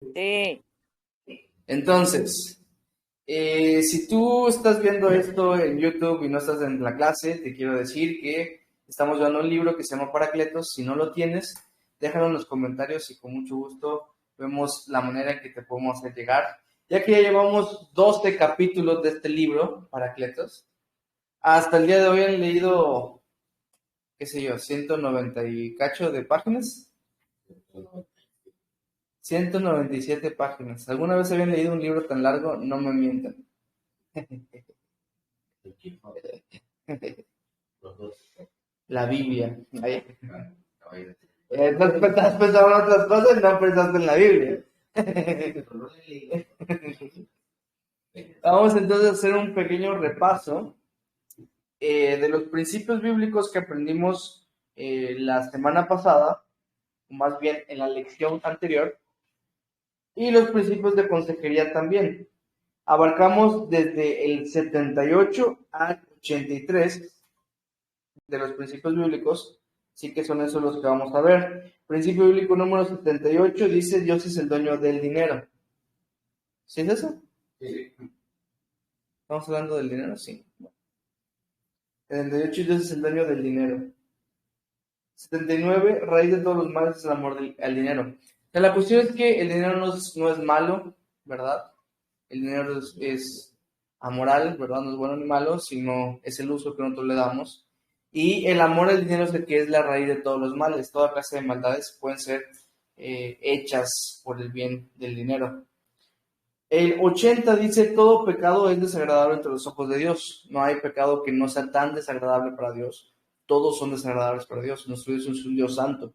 Sí. Entonces, si tú estás viendo esto en YouTube y no estás en la clase, te quiero decir que estamos dando un libro que se llama Paracletos. Si no lo tienes, déjalo en los comentarios y con mucho gusto vemos la manera en que te podemos hacer llegar. Ya que ya llevamos 12 capítulos de este libro, Paracletos, hasta el día de hoy han leído, qué sé yo, 190 y cacho de páginas. 197 páginas. ¿Alguna vez habían leído un libro tan largo? No me mientan. La Biblia. Ahí. Estás pensando en otras cosas y no pensaste en la Biblia. Vamos entonces a hacer un pequeño repaso de los principios bíblicos que aprendimos la semana pasada, o más bien en la lección anterior, y los principios de consejería también. Abarcamos desde el 78 al 83 de los principios bíblicos, sí que son esos los que vamos a ver. Principio bíblico número 78 dice: Dios es el dueño del dinero. ¿Sí es eso? Sí. ¿Estamos hablando del dinero? Sí. 78, Dios es el dueño del dinero. 79, raíz de todos los males es el amor al dinero. O sea, la cuestión es que el dinero no es malo, ¿verdad? El dinero es amoral, ¿verdad? No es bueno ni malo, sino es el uso que nosotros le damos. Y el amor al dinero es el que es la raíz de todos los males. Toda clase de maldades pueden ser hechas por el bien del dinero. El 80 dice: todo pecado es desagradable entre los ojos de Dios. No hay pecado que no sea tan desagradable para Dios. Todos son desagradables para Dios. Nuestro Dios es un Dios santo.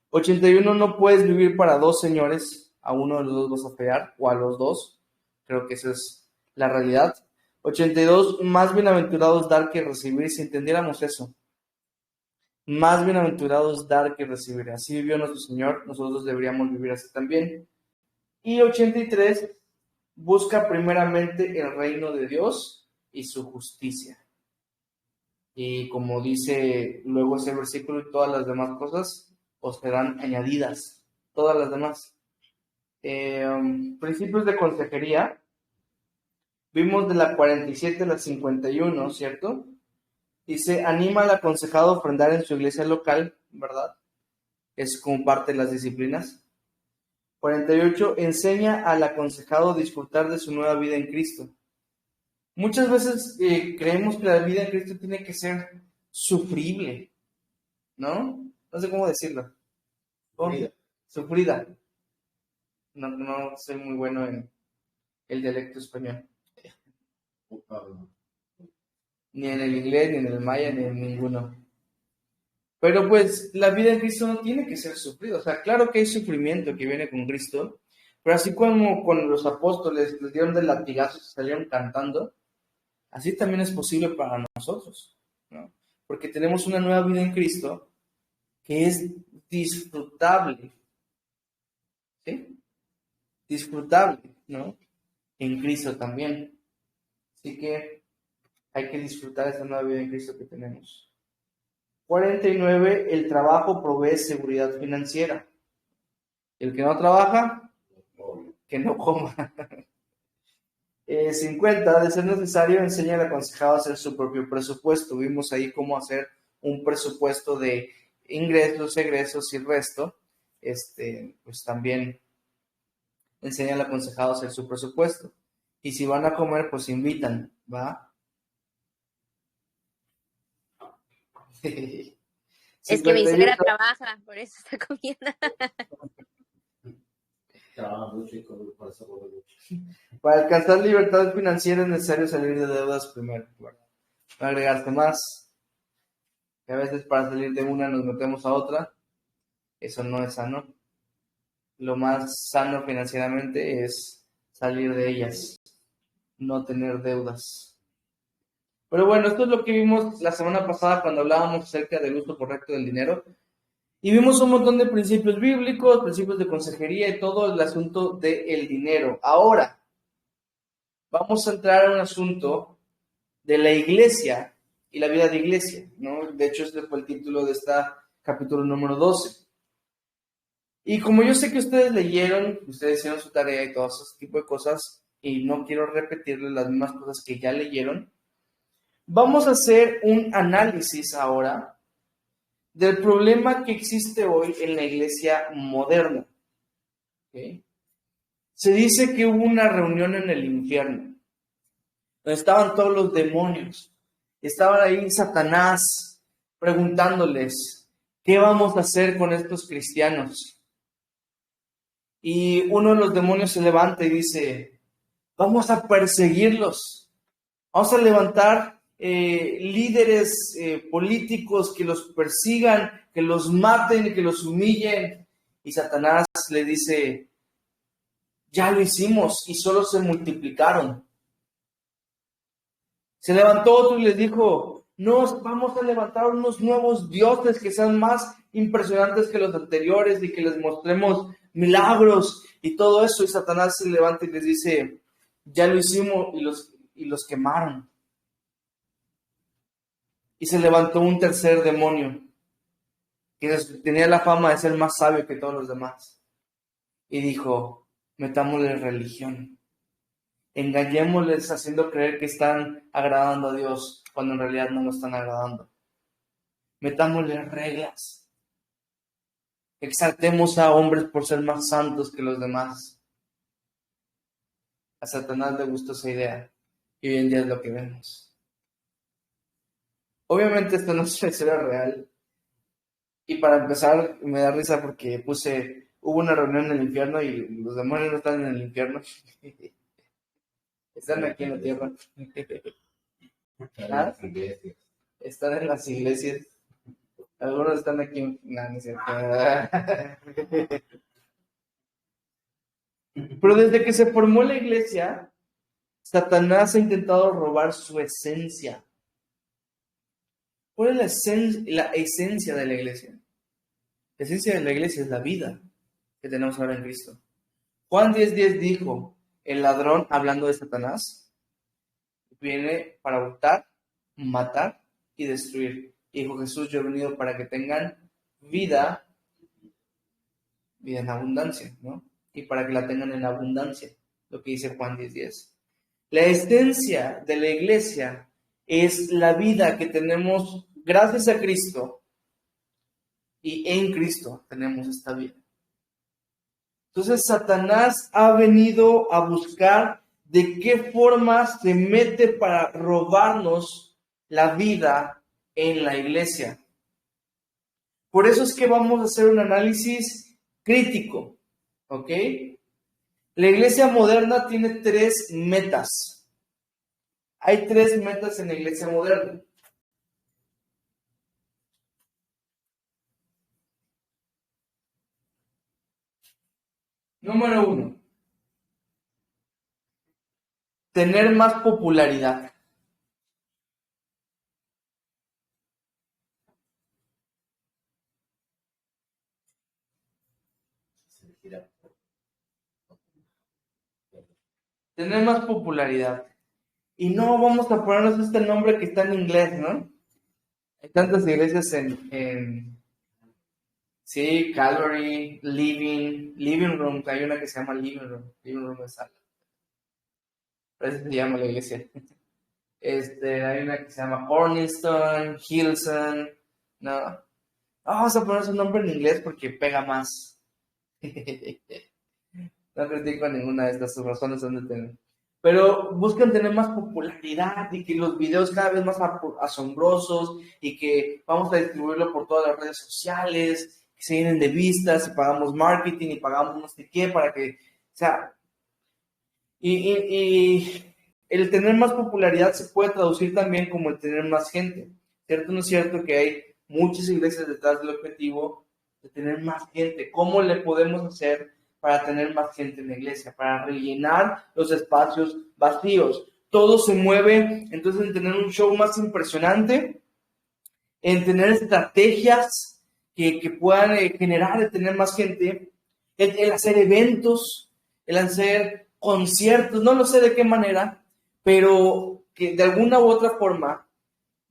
81, no puedes vivir para dos señores. A uno de los dos vas a fear, o a los dos. Creo que esa es la realidad. 82, más bienaventurados dar que recibir. Si entendiéramos eso, más bienaventurados dar que recibir. Así vivió nuestro Señor, nosotros deberíamos vivir así también. Y 83, busca primeramente el reino de Dios y su justicia. Y como dice luego ese versículo, y todas las demás cosas os serán añadidas. Todas las demás. Principios de consejería. Vimos de la 47 a la 51, ¿cierto? Dice: anima al aconsejado a ofrendar en su iglesia local, ¿verdad? Es como parte de las disciplinas. 48, enseña al aconsejado a disfrutar de su nueva vida en Cristo. Muchas veces creemos que la vida en Cristo tiene que ser sufrible, ¿no? No sé cómo decirlo. Sufrida. Sufrida. No, no soy muy bueno en el dialecto español. Ni en el inglés, ni en el maya, ni en ninguno. Pero pues la vida en Cristo no tiene que ser sufrida. O sea, claro que hay sufrimiento que viene con Cristo, pero así como con los apóstoles les dieron de latigazos y salieron cantando, así también es posible para nosotros, ¿no? Porque tenemos una nueva vida en Cristo que es disfrutable, ¿sí? Disfrutable, ¿no? En Cristo también. Así que hay que disfrutar esa nueva vida en Cristo que tenemos. 49, el trabajo provee seguridad financiera. El que no trabaja, que no coma. 50, de ser necesario, enseña al aconsejado a hacer su propio presupuesto. Vimos ahí cómo hacer un presupuesto de ingresos, egresos y resto. Pues también enseña al aconsejado a hacer su presupuesto. Y si van a comer, pues invitan, ¿va? Es que mi 51, suegra trabaja, por eso está comiendo. trabaja mucho y come por eso come mucho. Para alcanzar libertad financiera es necesario salir de deudas primero. Bueno, para agregarse más, que a veces para salir de una nos metemos a otra. Eso no es sano. Lo más sano financieramente es salir de ellas, no tener deudas. Pero bueno, esto es lo que vimos la semana pasada cuando hablábamos acerca del uso correcto del dinero. Y vimos un montón de principios bíblicos, principios de consejería y todo el asunto del dinero. Ahora, vamos a entrar a un asunto de la iglesia y la vida de iglesia, ¿no? De hecho, este fue el título de este capítulo número 12. Y como yo sé que ustedes leyeron, ustedes hicieron su tarea y todo ese tipo de cosas, y no quiero repetirles las mismas cosas que ya leyeron, vamos a hacer un análisis ahora del problema que existe hoy en la iglesia moderna. ¿Okay? Se dice que hubo una reunión en el infierno, donde estaban todos los demonios. Estaban ahí Satanás preguntándoles, ¿qué vamos a hacer con estos cristianos? Y uno de los demonios se levanta y dice, vamos a perseguirlos, vamos a levantar líderes políticos que los persigan, que los maten, que los humillen. Y Satanás le dice, ya lo hicimos y solo se multiplicaron. Se levantó otro y les dijo, nos vamos a levantar unos nuevos dioses que sean más impresionantes que los anteriores y que les mostremos milagros y todo eso. Y Satanás se levanta y les dice, ya lo hicimos, y los quemaron. Y se levantó un tercer demonio que tenía la fama de ser más sabio que todos los demás. Y dijo, metámosle religión. Engañémosles haciendo creer que están agradando a Dios cuando en realidad no lo están agradando. Metámosle reglas. Exaltemos a hombres por ser más santos que los demás. A Satanás le gustó esa idea y hoy en día es lo que vemos. Obviamente esto no es una historia real. Y para empezar me da risa porque hubo una reunión en el infierno y los demonios no están en el infierno. Están aquí en la tierra. ¿Ah? Están en las iglesias. Algunos están aquí. No, no es cierto. Pero desde que se formó la iglesia, Satanás ha intentado robar su esencia. ¿Cuál es la esencia de la iglesia? La esencia de la iglesia es la vida que tenemos ahora en Cristo. Juan 10:10 dijo, el ladrón, hablando de Satanás, viene para hurtar, matar y destruir. Y dijo Jesús, yo he venido para que tengan vida en abundancia, ¿no? Y para que la tengan en abundancia, lo que dice Juan 10:10. La esencia de la iglesia es la vida que tenemos gracias a Cristo y en Cristo tenemos esta vida. Entonces Satanás ha venido a buscar de qué forma se mete para robarnos la vida en la iglesia. Por eso es que vamos a hacer un análisis crítico, ¿ok? La iglesia moderna tiene 3 metas. Hay 3 metas en la iglesia moderna. Número 1. Tener más popularidad. Tener más popularidad. Y no vamos a ponernos este nombre que está en inglés, ¿no? Hay tantas iglesias sí, Calvary, Living Room, hay una que se llama Living Room de sala. Por eso se llama la iglesia. Hay una que se llama Orniston, Hilson, no. Vamos a poner su nombre en inglés porque pega más. No critico ninguna de estas razones donde tienen. Pero buscan tener más popularidad y que los videos cada vez más asombrosos y que vamos a distribuirlo por todas las redes sociales, que se llenen de vistas y pagamos marketing y pagamos no sé qué para que, o sea, y el tener más popularidad se puede traducir también como el tener más gente. ¿Cierto o no es cierto que hay muchas iglesias detrás del objetivo de tener más gente? ¿Cómo le podemos hacer para tener más gente en la iglesia? Para rellenar los espacios vacíos. Todo se mueve, entonces, en tener un show más impresionante, en tener estrategias que puedan generar, de tener más gente, el hacer eventos, el hacer conciertos, no lo sé de qué manera, pero que de alguna u otra forma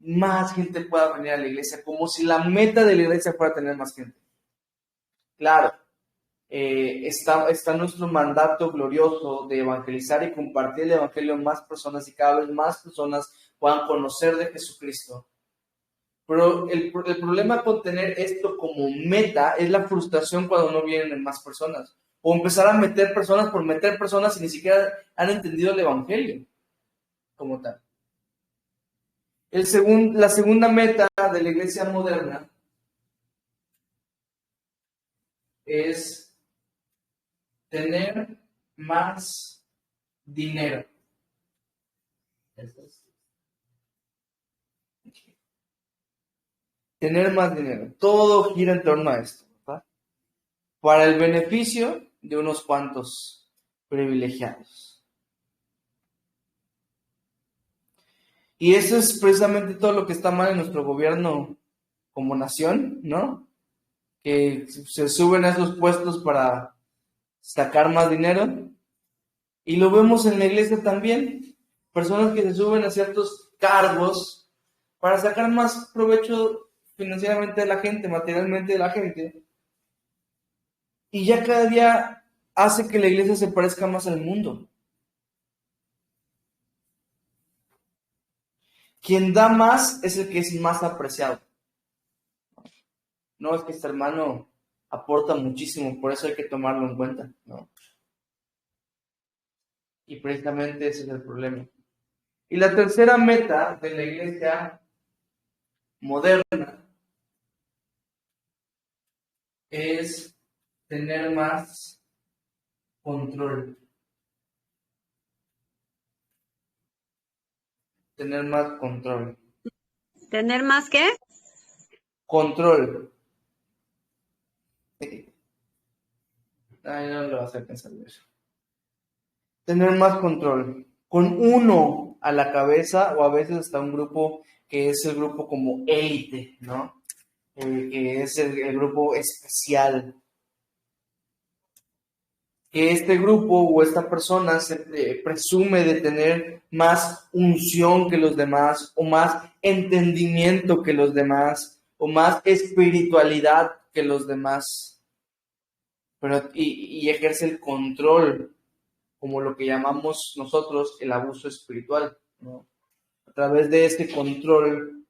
más gente pueda venir a la iglesia, como si la meta de la iglesia fuera tener más gente. Claro, está nuestro mandato glorioso de evangelizar y compartir el evangelio a más personas y cada vez más personas puedan conocer de Jesucristo. Pero el problema con tener esto como meta es la frustración cuando no vienen más personas. O empezar a meter personas por meter personas y ni siquiera han entendido el evangelio como tal. La segunda meta de la iglesia moderna es tener más dinero. Tener más dinero. Todo gira en torno a esto, ¿verdad? Para el beneficio de unos cuantos privilegiados. Y eso es precisamente todo lo que está mal en nuestro gobierno como nación, ¿no? Que se suben a esos puestos para sacar más dinero. Y lo vemos en la iglesia también. Personas que se suben a ciertos cargos para sacar más provecho financieramente de la gente, materialmente de la gente. Y ya cada día hace que la iglesia se parezca más al mundo. Quien da más es el que es más apreciado. No es que este hermano aporta muchísimo, por eso hay que tomarlo en cuenta, ¿no? Y precisamente ese es el problema. Y la tercera meta de la iglesia moderna es tener más control. Tener más control. ¿Tener más qué? Control. Ay, no lo vas a pensar eso. Tener más control. Con uno a la cabeza o a veces hasta un grupo que es el grupo como élite, ¿no? Que es el grupo especial. Que este grupo o esta persona se presume de tener más unción que los demás, o más entendimiento que los demás, o más espiritualidad que los demás, pero, y ejerce el control, como lo que llamamos nosotros el abuso espiritual, ¿no? A través de este control,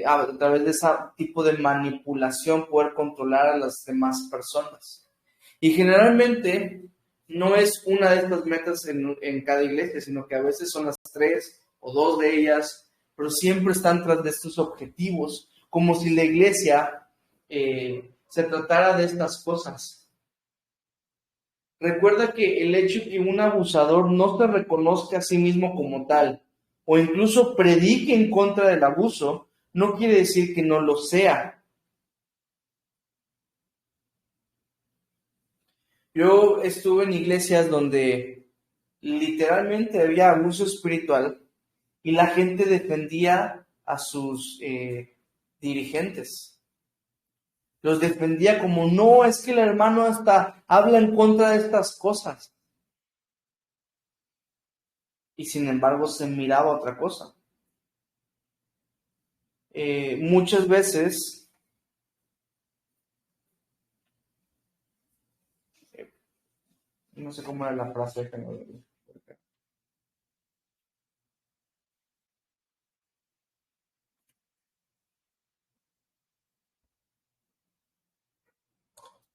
a través de ese tipo de manipulación, poder controlar a las demás personas. Y generalmente no es una de estas metas en cada iglesia, sino que a veces son las 3 o 2 de ellas, pero siempre están tras de estos objetivos, como si la iglesia se tratara de estas cosas. Recuerda que el hecho de que un abusador no se reconozca a sí mismo como tal, o incluso predique en contra del abuso, no quiere decir que no lo sea. Yo estuve en iglesias donde literalmente había abuso espiritual y la gente defendía a sus dirigentes. Los defendía como, no, es que el hermano hasta habla en contra de estas cosas. Y sin embargo se miraba otra cosa. Muchas veces no sé cómo era la frase.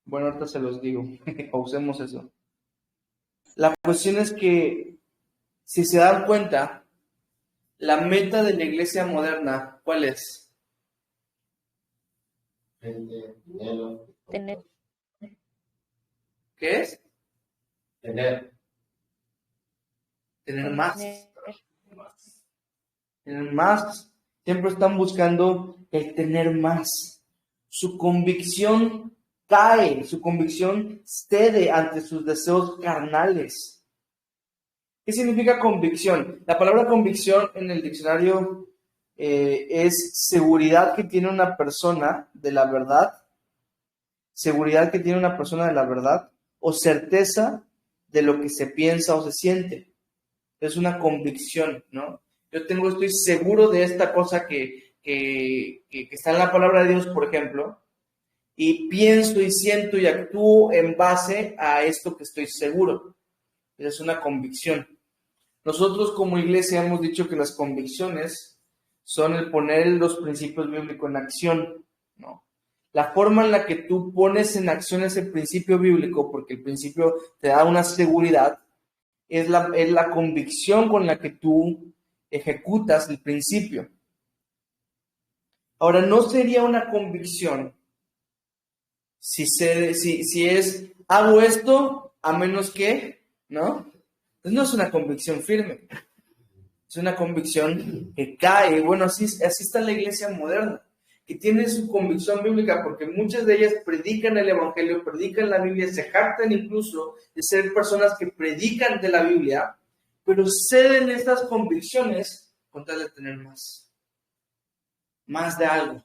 Bueno, ahorita se los digo. Pausemos eso. La cuestión es que, si se dan cuenta, la meta de la iglesia moderna, ¿cuál es? Tener. ¿Qué es? Tener. Tener más. Tener más. Siempre están buscando el tener más. Su convicción cae, su convicción cede ante sus deseos carnales. ¿Qué significa convicción? La palabra convicción en el diccionario es seguridad que tiene una persona de la verdad, seguridad que tiene una persona de la verdad, o certeza de lo que se piensa o se siente. Es una convicción, ¿no? Estoy seguro de esta cosa que está en la palabra de Dios, por ejemplo, y pienso y siento y actúo en base a esto que estoy seguro. Es una convicción. Nosotros como iglesia hemos dicho que las convicciones son el poner los principios bíblicos en acción, ¿no? La forma en la que tú pones en acción ese principio bíblico, porque el principio te da una seguridad, es la convicción con la que tú ejecutas el principio. Ahora, no sería una convicción si es, hago esto a menos que, ¿no? Entonces no es una convicción firme, es una convicción que cae. Bueno, así está la iglesia moderna, que tiene su convicción bíblica, porque muchas de ellas predican el evangelio, predican la Biblia, se jactan incluso de ser personas que predican de la Biblia, pero ceden estas convicciones con tal de tener más de algo.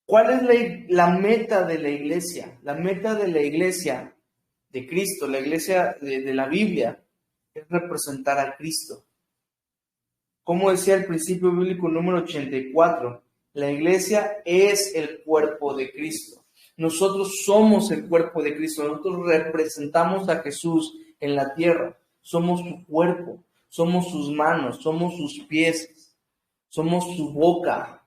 ¿Cuál es la meta de la iglesia? La meta de la iglesia de Cristo, la iglesia de la Biblia, es representar a Cristo. Como decía el principio bíblico número 84, la iglesia es el cuerpo de Cristo. Nosotros somos el cuerpo de Cristo. Nosotros representamos a Jesús en la tierra. Somos su cuerpo, somos sus manos, somos sus pies, somos su boca.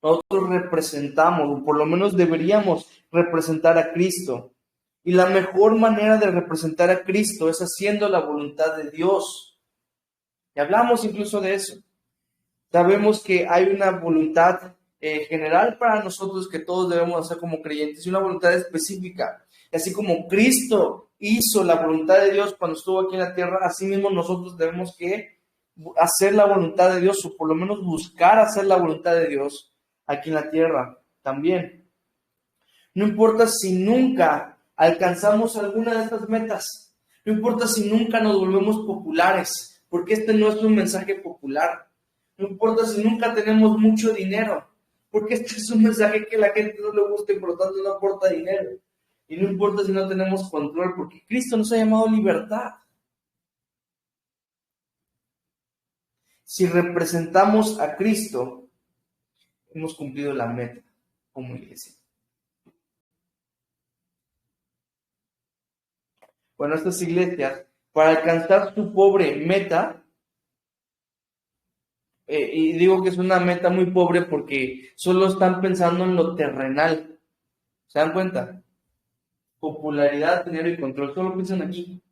Nosotros representamos, o por lo menos deberíamos representar a Cristo. Y la mejor manera de representar a Cristo es haciendo la voluntad de Dios. Y hablamos incluso de eso. Sabemos que hay una voluntad general para nosotros que todos debemos hacer como creyentes y una voluntad específica. Y así como Cristo hizo la voluntad de Dios cuando estuvo aquí en la tierra, así mismo nosotros debemos que hacer la voluntad de Dios, o por lo menos buscar hacer la voluntad de Dios aquí en la tierra también. No importa si nunca alcanzamos alguna de estas metas, no importa si nunca nos volvemos populares, porque este no es un mensaje popular. No importa si nunca tenemos mucho dinero, porque este es un mensaje que a la gente no le gusta y por lo tanto no aporta dinero. Y no importa si no tenemos control, porque Cristo nos ha llamado libertad. Si representamos a Cristo, hemos cumplido la meta como iglesia. Bueno, estas iglesias, para alcanzar su pobre meta, y digo que es una meta muy pobre porque solo están pensando en lo terrenal. ¿Se dan cuenta? Popularidad, dinero y control, solo piensan aquí.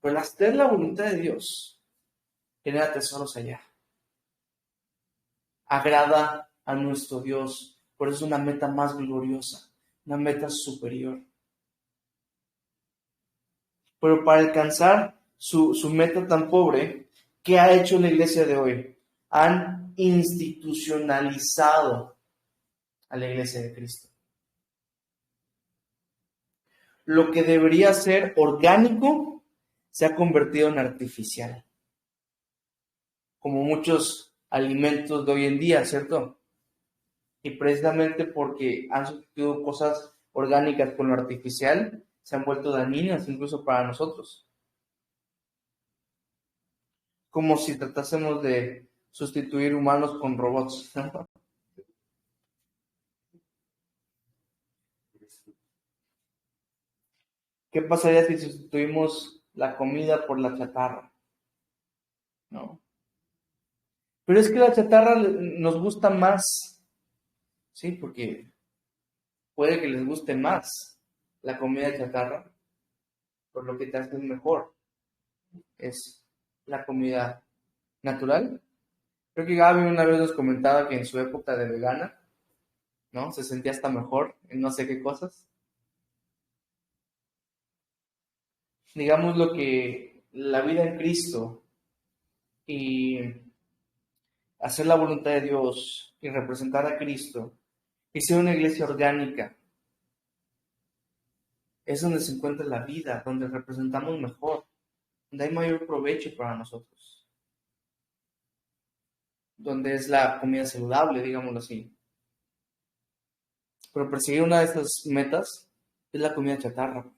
Pero al hacer la voluntad de Dios, genera tesoros allá. Agrada a nuestro Dios, por eso es una meta más gloriosa, una meta superior. Pero para alcanzar su meta tan pobre, ¿qué ha hecho la iglesia de hoy? Han institucionalizado a la iglesia de Cristo. Lo que debería ser orgánico se ha convertido en artificial. Como muchos alimentos de hoy en día, ¿cierto? Y precisamente porque han sustituido cosas orgánicas con lo artificial, se han vuelto dañinas incluso para nosotros. Como si tratásemos de sustituir humanos con robots, ¿no? ¿Qué pasaría si sustituimos la comida por la chatarra? ¿No? Pero es que la chatarra nos gusta más, ¿sí? Porque puede que les guste más la comida chatarra, por lo que te hace mejor es la comida natural. Creo que Gaby una vez nos comentaba que en su época de vegana, ¿no? Se sentía hasta mejor en no sé qué cosas. Digamos lo que la vida en Cristo y hacer la voluntad de Dios y representar a Cristo y ser una iglesia orgánica es donde se encuentra la vida, donde representamos mejor, donde hay mayor provecho para nosotros, donde es la comida saludable, digámoslo así. Pero perseguir una de estas metas es la comida chatarra.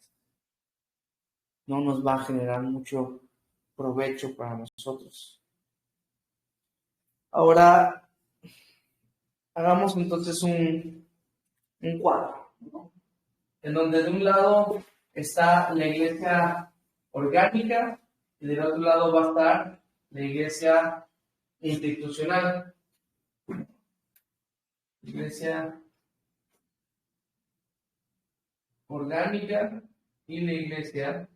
No nos va a generar mucho provecho para nosotros. Ahora, hagamos entonces un cuadro, ¿no? En donde de un lado está la iglesia orgánica y del otro lado va a estar la iglesia institucional. Iglesia orgánica y la iglesia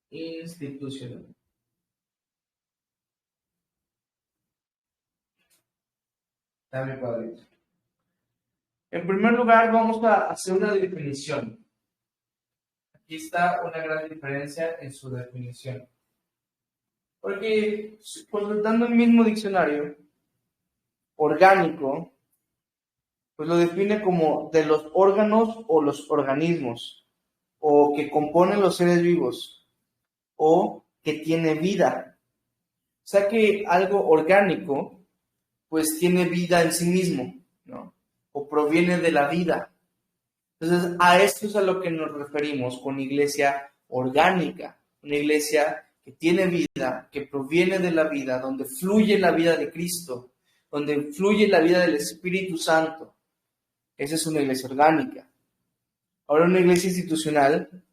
institucional. Dame cuadrito. En primer lugar, vamos a hacer una definición. Aquí está una gran diferencia en su definición. Porque consultando el mismo diccionario, orgánico, pues lo define como de los órganos o los organismos, o que componen los seres vivos, o que tiene vida. O sea que algo orgánico, pues tiene vida en sí mismo, ¿no? O proviene de la vida. Entonces, a esto es a lo que nos referimos con iglesia orgánica, una iglesia que tiene vida, que proviene de la vida, donde fluye la vida de Cristo, donde fluye la vida del Espíritu Santo. Esa es una iglesia orgánica. Ahora, una iglesia institucional,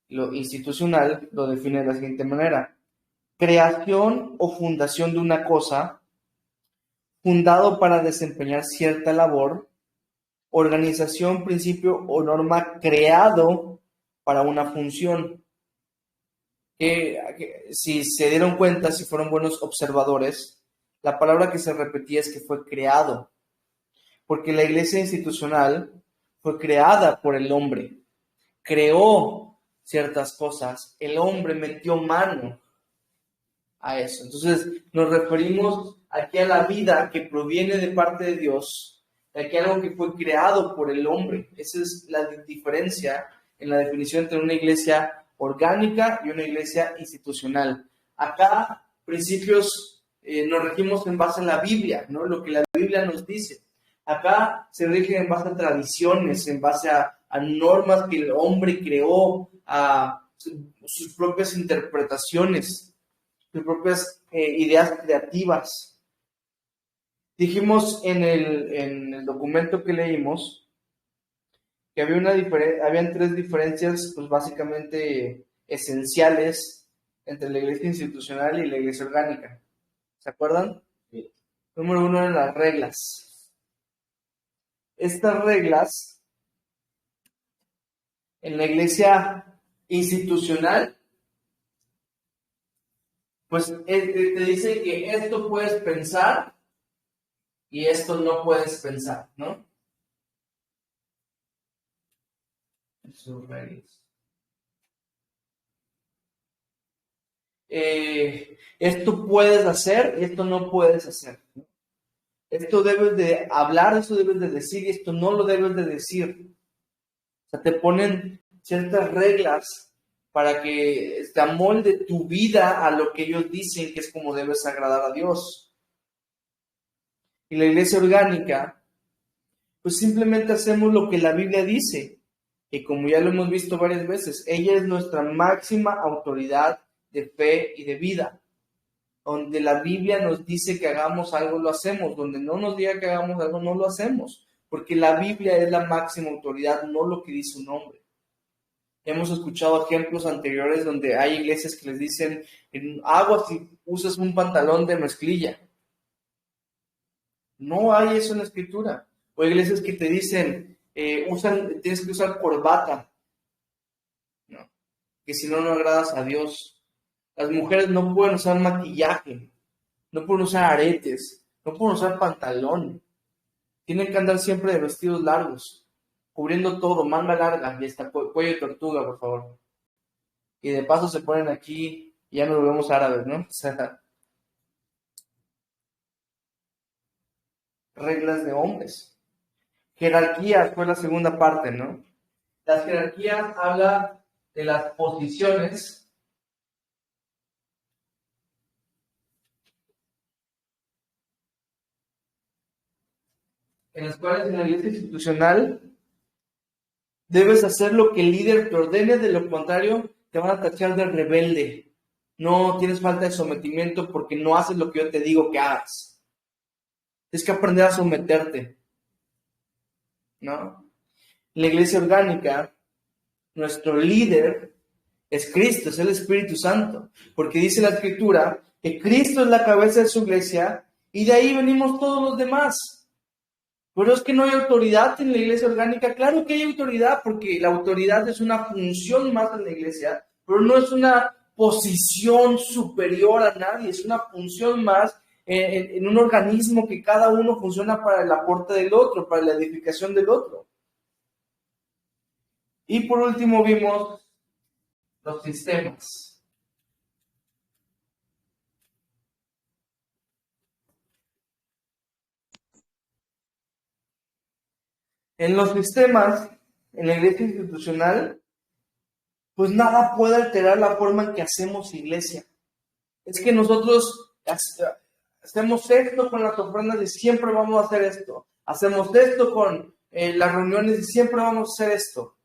lo institucional lo define de la siguiente manera: creación o fundación de una cosa, fundado para desempeñar cierta labor, organización, principio o norma creado para una función. Que si se dieron cuenta, si fueron buenos observadores, la palabra que se repetía es que fue creado, porque la iglesia institucional fue creada por el hombre, creó ciertas cosas, el hombre metió mano a eso. Entonces nos referimos aquí a la vida que proviene de parte de Dios, aquí a algo que fue creado por el hombre. Esa es la diferencia en la definición entre una iglesia orgánica y una iglesia institucional. Acá, principios, nos regimos en base a la Biblia, ¿no? Lo que la Biblia nos dice. Acá se rige en base a tradiciones, en base a normas que el hombre creó, a sus propias interpretaciones, sus propias ideas creativas. Dijimos en el documento que leímos que habían tres diferencias, pues básicamente esenciales entre la iglesia institucional y la iglesia orgánica. ¿Se acuerdan? Sí. Número uno eran las reglas. Estas reglas en la iglesia institucional, pues te dice que esto puedes pensar y esto no puedes pensar, ¿no? Sus reglas. Esto puedes hacer y esto no puedes hacer, ¿no? Esto debes de hablar, esto debes de decir y esto no lo debes de decir. O sea, te ponen ciertas reglas para que te amolde tu vida a lo que ellos dicen que es como debes agradar a Dios. Y la iglesia orgánica, pues simplemente hacemos lo que la Biblia dice. Y como ya lo hemos visto varias veces, ella es nuestra máxima autoridad de fe y de vida. Donde la Biblia nos dice que hagamos algo, lo hacemos. Donde no nos diga que hagamos algo, no lo hacemos. Porque la Biblia es la máxima autoridad, no lo que dice un hombre. Hemos escuchado ejemplos anteriores donde hay iglesias que les dicen, aguas si usas un pantalón de mezclilla. No hay eso en la Escritura. O iglesias que te dicen, tienes que usar corbata, ¿no? Que si no, no agradas a Dios. Las mujeres no pueden usar maquillaje, no pueden usar aretes, no pueden usar pantalón. Tienen que andar siempre de vestidos largos, cubriendo todo, manga larga y hasta cuello de tortuga, por favor. Y de paso se ponen aquí y ya nos volvemos árabes, ¿no? O sea, reglas de hombres. Jerarquías fue la segunda parte, ¿no? Las jerarquías habla de las posiciones en las cuales en la iglesia institucional debes hacer lo que el líder te ordene, de lo contrario te van a tachar de rebelde. No tienes falta de sometimiento porque no haces lo que yo te digo que hagas. Tienes que aprender a someterte, ¿no? En la iglesia orgánica, nuestro líder es Cristo, es el Espíritu Santo, porque dice la Escritura que Cristo es la cabeza de su iglesia y de ahí venimos todos los demás. Pero es que no hay autoridad en la iglesia orgánica. Claro que hay autoridad, porque la autoridad es una función más en la iglesia, pero no es una posición superior a nadie, es una función más en un organismo que cada uno funciona para el aporte del otro, para la edificación del otro. Y por último vimos los sistemas. En los sistemas, en la iglesia institucional, pues nada puede alterar la forma en que hacemos iglesia. Es que nosotros hacemos esto con las ofrendas y siempre vamos a hacer esto. Hacemos esto con las reuniones y siempre vamos a hacer esto.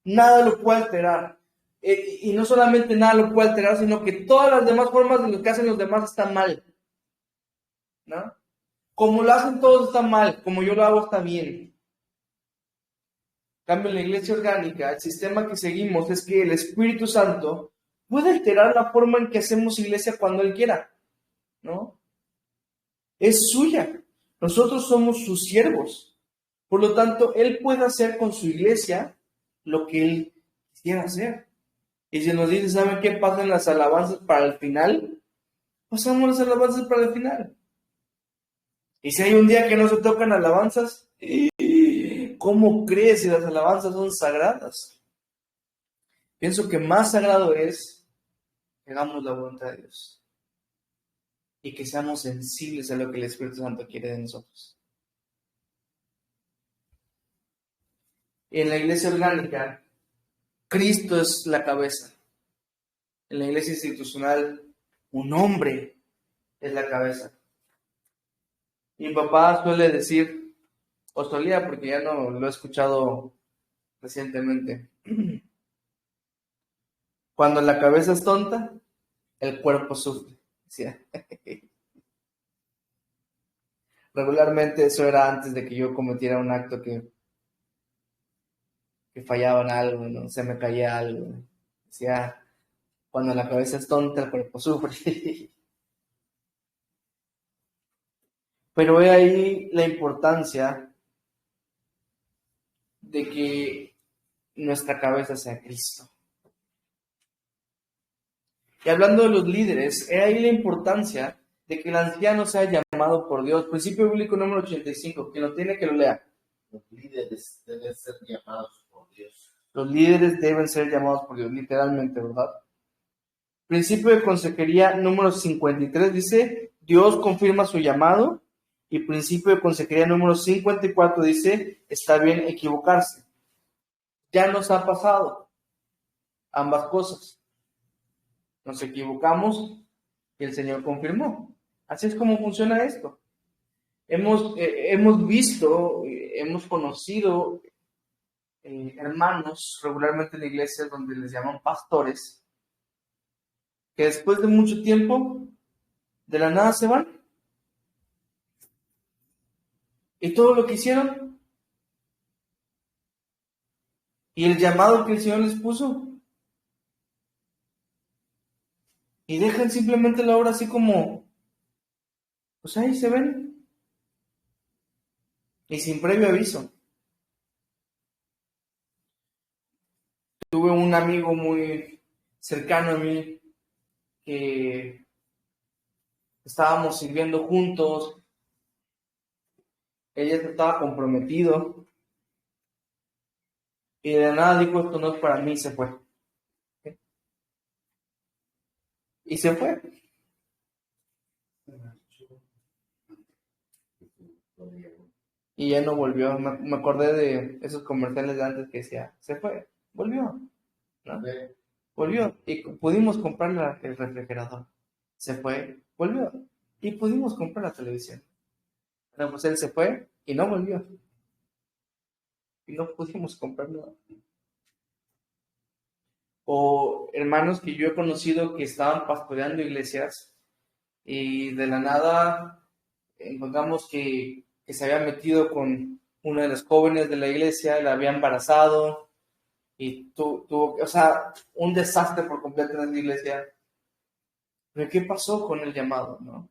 Nada lo puede alterar. Y no solamente nada lo puede alterar, sino que todas las demás formas de lo que hacen los demás están mal, ¿no? Como lo hacen todos está mal, como yo lo hago está bien. En cambio, en la iglesia orgánica, el sistema que seguimos es que el Espíritu Santo puede alterar la forma en que hacemos iglesia cuando Él quiera, ¿no? Es suya. Nosotros somos sus siervos. Por lo tanto, Él puede hacer con su iglesia lo que Él quisiera hacer. Y si nos dice, ¿saben qué? Pasan las alabanzas para el final. Pasamos las alabanzas para el final. Y si hay un día que no se tocan alabanzas, ¿cómo crees si las alabanzas son sagradas? Pienso que más sagrado es que hagamos la voluntad de Dios y que seamos sensibles a lo que el Espíritu Santo quiere de nosotros. Y en la iglesia orgánica, Cristo es la cabeza. En la iglesia institucional, un hombre es la cabeza. Mi papá suele decir, o solía porque ya no lo he escuchado recientemente, cuando la cabeza es tonta, el cuerpo sufre. Decía. Regularmente eso era antes de que yo cometiera un acto que fallaba en algo, ¿no? Se me caía algo. Decía, cuando la cabeza es tonta, el cuerpo sufre. Pero he ahí la importancia de que nuestra cabeza sea Cristo. Y hablando de los líderes, he ahí la importancia de que el anciano sea llamado por Dios. Principio bíblico número 85, quien lo tiene que lo lea. Los líderes deben ser llamados por Dios. Los líderes deben ser llamados por Dios, literalmente, ¿verdad? Principio de consejería número 53 dice, Dios confirma su llamado. Y principio de consejería número 54 dice, está bien equivocarse. Ya nos ha pasado ambas cosas. Nos equivocamos y el Señor confirmó. Así es como funciona esto. Hemos visto, hemos conocido hermanos regularmente en la iglesia donde les llaman pastores, que después de mucho tiempo, de la nada se van. Y todo lo que hicieron, y el llamado que el Señor les puso, y dejan simplemente la obra así como, pues ahí se ven, y sin previo aviso. Tuve un amigo muy cercano a mí que estábamos sirviendo juntos, ella estaba comprometido, y de nada dijo, esto no es para mí, y se fue. Y se fue. Y ya no volvió. Me acordé de esos comerciales de antes que decía, se fue, volvió, ¿no? Volvió y pudimos comprar el refrigerador. Se fue, volvió y pudimos comprar la televisión. Pero pues él se fue y no volvió. Y no pudimos comprar nada. O hermanos que yo he conocido que estaban pastoreando iglesias y de la nada encontramos que se había metido con una de las jóvenes de la iglesia, la había embarazado y tuvo, o sea, un desastre por completo en la iglesia. Pero ¿qué pasó con el llamado, no?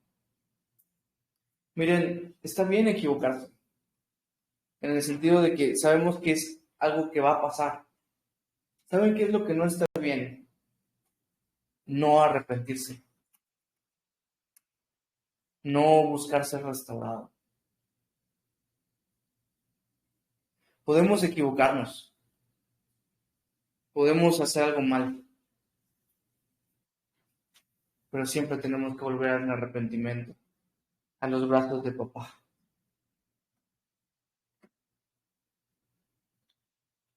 Miren, está bien equivocarse, en el sentido de que sabemos que es algo que va a pasar. ¿Saben qué es lo que no está bien? No arrepentirse, no buscar ser restaurado. Podemos equivocarnos, podemos hacer algo mal, pero siempre tenemos que volver al arrepentimiento, a los brazos de papá.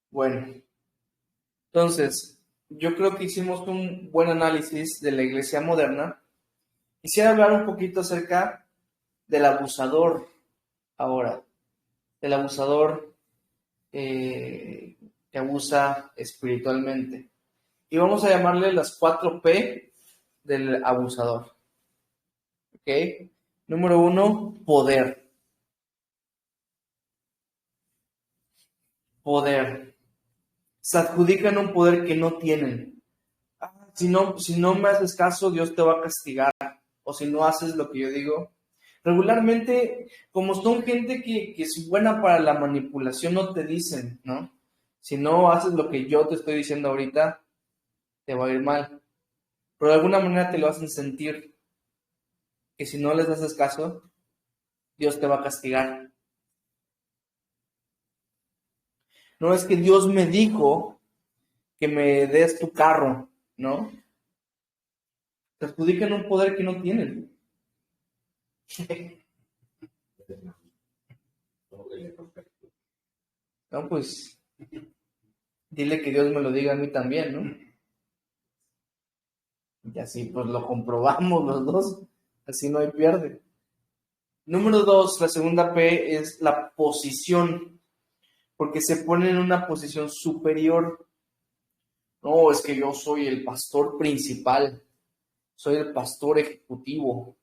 Bueno, entonces, yo creo que hicimos un buen análisis de la iglesia moderna. Quisiera hablar un poquito acerca del abusador ahora, del abusador que abusa espiritualmente. Y vamos a llamarle las 4P del abusador. ¿Ok? Número 1, poder. Poder. Se adjudican un poder que no tienen. Si no me haces caso, Dios te va a castigar. O si no haces lo que yo digo. Regularmente, como son gente que es buena para la manipulación, no te dicen, ¿no? Si no haces lo que yo te estoy diciendo ahorita, te va a ir mal. Pero de alguna manera te lo hacen sentir que si no les haces caso, Dios te va a castigar. No es que Dios me dijo que me des tu carro, ¿no? Te adjudican un poder que no tienen. No, pues, dile que Dios me lo diga a mí también, ¿no? Y así pues lo comprobamos los dos, así no hay pierde. Número 2, la segunda P es la posición, porque se pone en una posición superior. No, es que yo soy el pastor principal, soy el pastor ejecutivo,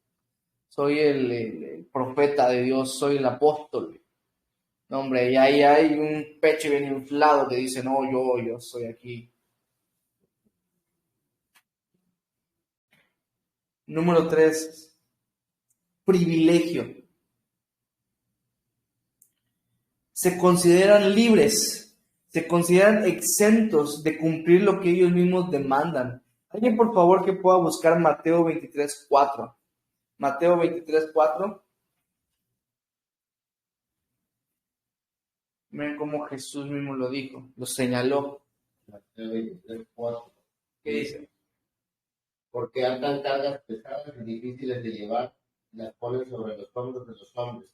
soy el profeta de Dios, soy el apóstol. No, hombre, y ahí hay un pecho bien inflado que dice, no, yo soy aquí. Número 3, privilegio. Se consideran libres, se consideran exentos de cumplir lo que ellos mismos demandan. Alguien, por favor, que pueda buscar Mateo 23:4. Mateo 23:4. Miren cómo Jesús mismo lo dijo, lo señaló. Mateo 23:4. ¿Qué dice? Porque atan cargas pesadas y difíciles de llevar, las ponen sobre los hombros de los hombres,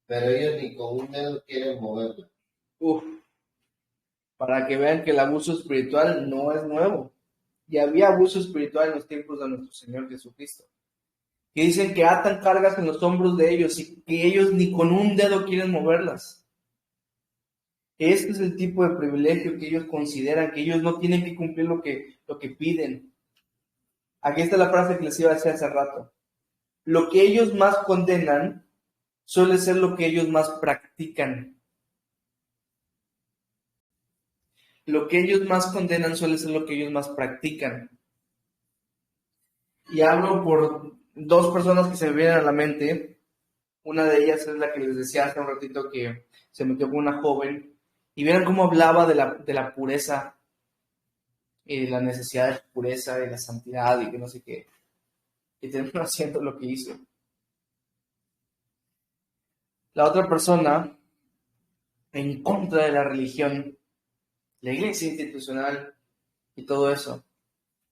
pero ellos ni con un dedo quieren moverla. Para que vean que el abuso espiritual no es nuevo. Y había abuso espiritual en los tiempos de nuestro Señor Jesucristo. Que dicen que atan cargas en los hombros de ellos y que ellos ni con un dedo quieren moverlas. Este es el tipo de privilegio que ellos consideran, que ellos no tienen que cumplir lo que piden. Aquí está la frase que les iba a decir hace rato. Lo que ellos más condenan suele ser lo que ellos más practican. Lo que ellos más condenan suele ser lo que ellos más practican. Y hablo por dos personas que se me vienen a la mente. Una de ellas es la que les decía hace un ratito que se metió con una joven. Y vieron cómo hablaba de la pureza y de la necesidad de pureza y la santidad y que no sé qué. Y terminó haciendo lo que hizo. La otra persona, en contra de la religión, la iglesia institucional y todo eso.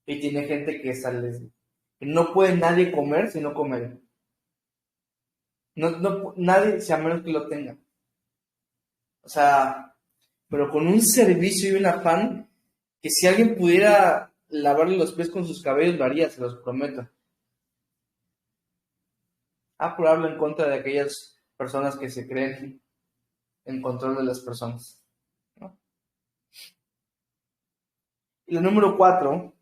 Y tiene gente que no puede nadie comer si no comer. No, nadie, si a menos que lo tenga. O sea, pero con un servicio y un afán que si alguien pudiera lavarle los pies con sus cabellos, lo haría, se los prometo. Por hablo en contra de aquellas personas que se creen en control de las personas, ¿no? Y el número 4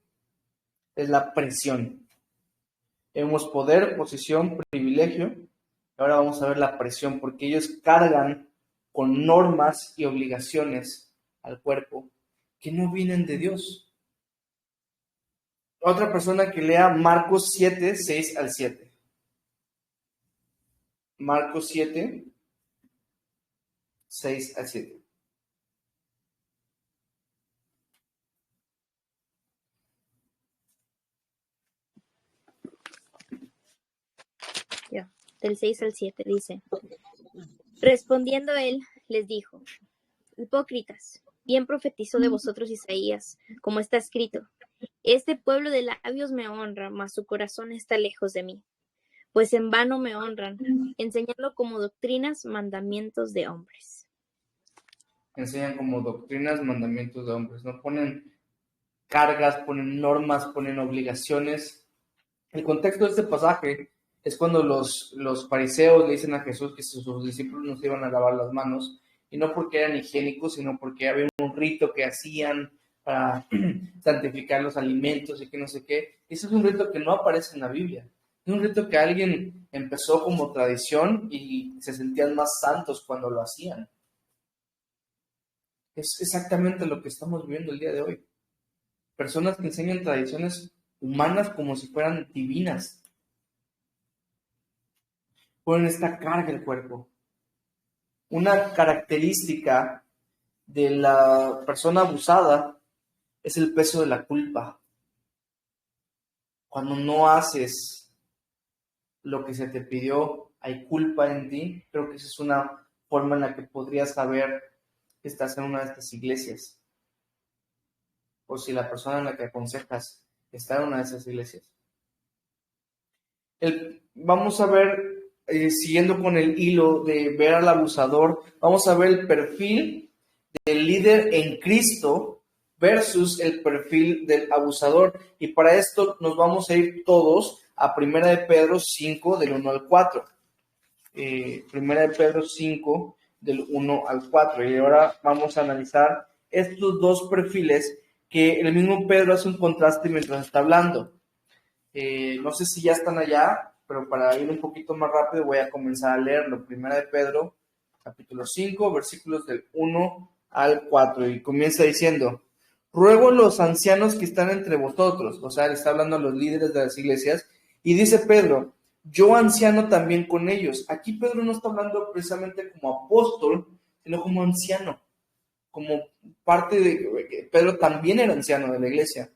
es la presión. Tenemos poder, posición, privilegio, Ahora vamos a ver la presión, porque ellos cargan con normas y obligaciones al cuerpo que no vienen de Dios. Otra persona que lea Marcos 7, 6 al 7. Marcos 7, 6 al 7. Ya, del 6 al 7 dice: Respondiendo él, les dijo: Hipócritas, bien profetizó de vosotros Isaías, como está escrito: Este pueblo de labios me honra, mas su corazón está lejos de mí. Pues en vano me honran, enseñando como doctrinas mandamientos de hombres. Enseñan como doctrinas, mandamientos de hombres. No ponen cargas, ponen normas, ponen obligaciones. El contexto de este pasaje es cuando los fariseos le dicen a Jesús que sus discípulos no se iban a lavar las manos, y no porque eran higiénicos, sino porque había un rito que hacían para santificar los alimentos y que no sé qué. Ese es un rito que no aparece en la Biblia. Es un rito que alguien empezó como tradición y se sentían más santos cuando lo hacían. Es exactamente lo que estamos viviendo el día de hoy. Personas que enseñan tradiciones humanas como si fueran divinas. Ponen esta carga al cuerpo. Una característica de la persona abusada es el peso de la culpa. Cuando no haces lo que se te pidió, hay culpa en ti. Creo que esa es una forma en la que podrías saber que estás en una de estas iglesias. O si la persona en la que aconsejas está en una de esas iglesias. Vamos a ver, siguiendo con el hilo de ver al abusador, vamos a ver el perfil del líder en Cristo versus el perfil del abusador. Y para esto nos vamos a ir todos a 1 de Pedro 5, del 1 al 4. 1 de Pedro 5, del 1 al 4. Y ahora vamos a analizar estos dos perfiles que el mismo Pedro hace un contraste mientras está hablando. No sé si ya están allá, pero para ir un poquito más rápido voy a comenzar a leerlo. 1 de Pedro, capítulo 5, versículos del 1 al 4. Y comienza diciendo: Ruego a los ancianos que están entre vosotros, o sea, le está hablando a los líderes de las iglesias, y dice Pedro: yo anciano también con ellos. Aquí Pedro no está hablando precisamente como apóstol, sino como anciano, como parte de... Pedro también era anciano de la iglesia.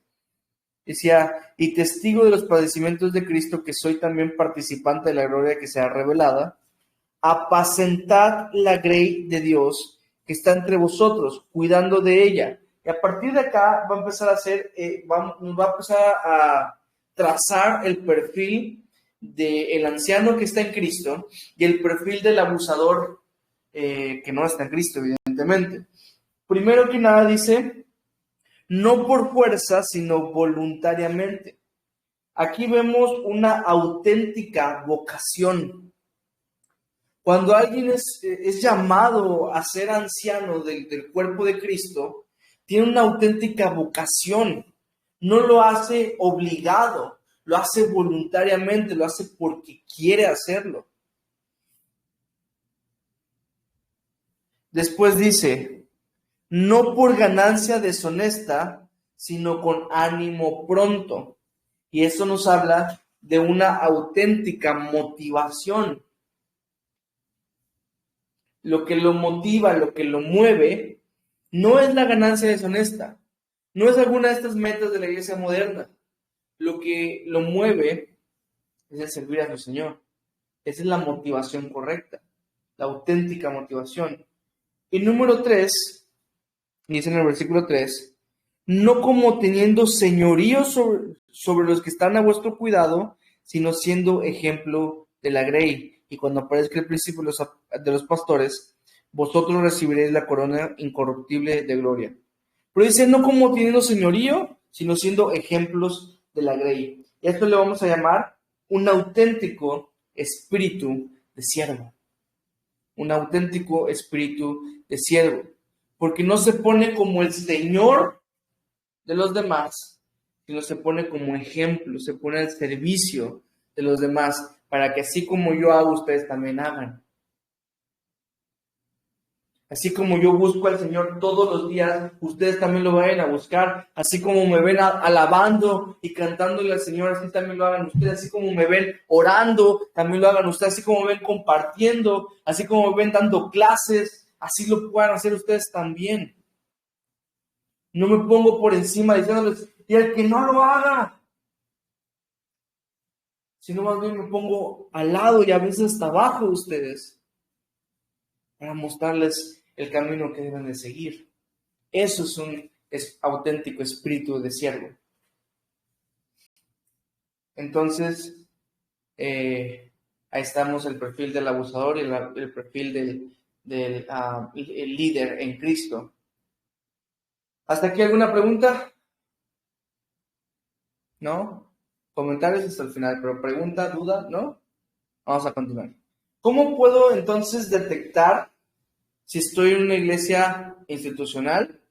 Decía: y testigo de los padecimientos de Cristo, que soy también participante de la gloria que será revelada, apacentad la grey de Dios que está entre vosotros, cuidando de ella. Y a partir de acá va a empezar a hacer, va a empezar a trazar el perfil del anciano que está en Cristo y el perfil del abusador que no está en Cristo, evidentemente. Primero que nada dice: no por fuerza, sino voluntariamente. Aquí vemos una auténtica vocación. Cuando alguien es llamado a ser anciano del cuerpo de Cristo, tiene una auténtica vocación. No lo hace obligado, lo hace voluntariamente, lo hace porque quiere hacerlo. Después dice: no por ganancia deshonesta, sino con ánimo pronto. Y eso nos habla de una auténtica motivación. Lo que lo motiva, lo que lo mueve, no es la ganancia deshonesta, no es alguna de estas metas de la iglesia moderna. Lo que lo mueve es el servir a su Señor. Esa es la motivación correcta, la auténtica motivación. Y número 3, dice en el versículo 3, no como teniendo señorío sobre los que están a vuestro cuidado, sino siendo ejemplo de la grey. Y cuando aparezca el principio de los pastores, vosotros recibiréis la corona incorruptible de gloria. Pero dice: no como teniendo señorío, sino siendo ejemplos de la grey. Y a esto le vamos a llamar un auténtico espíritu de siervo. Un auténtico espíritu de siervo. Porque no se pone como el Señor de los demás, sino se pone como ejemplo, se pone al servicio de los demás, para que así como yo hago, ustedes también hagan. Así como yo busco al Señor todos los días, ustedes también lo vayan a buscar. Así como me ven alabando y cantándole al Señor, así también lo hagan ustedes. Así como me ven orando, también lo hagan ustedes. Así como me ven compartiendo, así como me ven dando clases, así lo puedan hacer ustedes también. No me pongo por encima diciéndoles, y el que no lo haga, sino más bien me pongo al lado y a veces hasta abajo de ustedes para mostrarles el camino que deben de seguir. Eso es auténtico espíritu de siervo. Entonces, ahí estamos el perfil del abusador y el perfil del el líder en Cristo. ¿Hasta aquí alguna pregunta? ¿No? Comentarios hasta el final, pero pregunta, duda, ¿no? Vamos a continuar. ¿Cómo puedo entonces detectar si estoy en una iglesia institucional?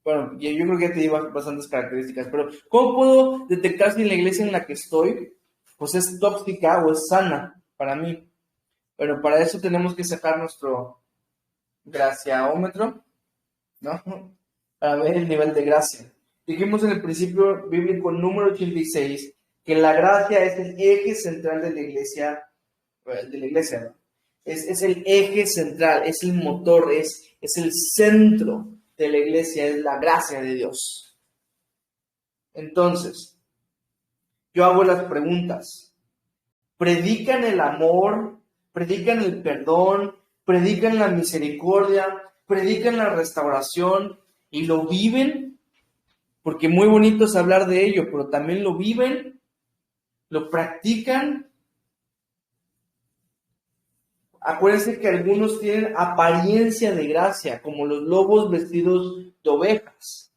Bueno, yo creo que ya te di bastantes características, pero ¿cómo puedo detectar si la iglesia en la que estoy pues es tóxica o es sana para mí? Bueno, para eso tenemos que sacar nuestro graciaómetro, ¿no? Para ver el nivel de gracia. Dijimos en el principio bíblico número 86 que la gracia es el eje central de la iglesia, ¿no? Es el eje central, es el motor, es el centro de la iglesia, es la gracia de Dios. Entonces, yo hago las preguntas. ¿Predican el amor? ¿Predican el perdón? ¿Predican la misericordia? ¿Predican la restauración? ¿Y lo viven? Porque muy bonito es hablar de ello, pero también lo viven, lo practican. Acuérdense que algunos tienen apariencia de gracia, como los lobos vestidos de ovejas.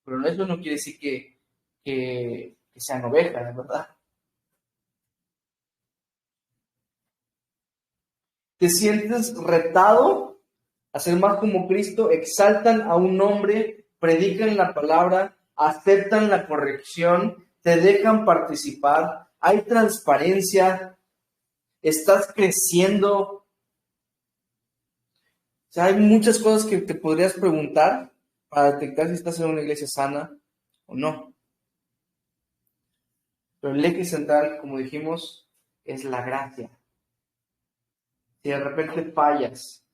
Pero eso no quiere decir que sean ovejas, ¿verdad? ¿Te sientes retado a ser más como Cristo? Exaltan a un hombre, predican la palabra, aceptan la corrección, te dejan participar, hay transparencia, estás creciendo. O sea, hay muchas cosas que te podrías preguntar para detectar si estás en una iglesia sana o no. Pero el eje central, como dijimos, es la gracia. Si de repente fallas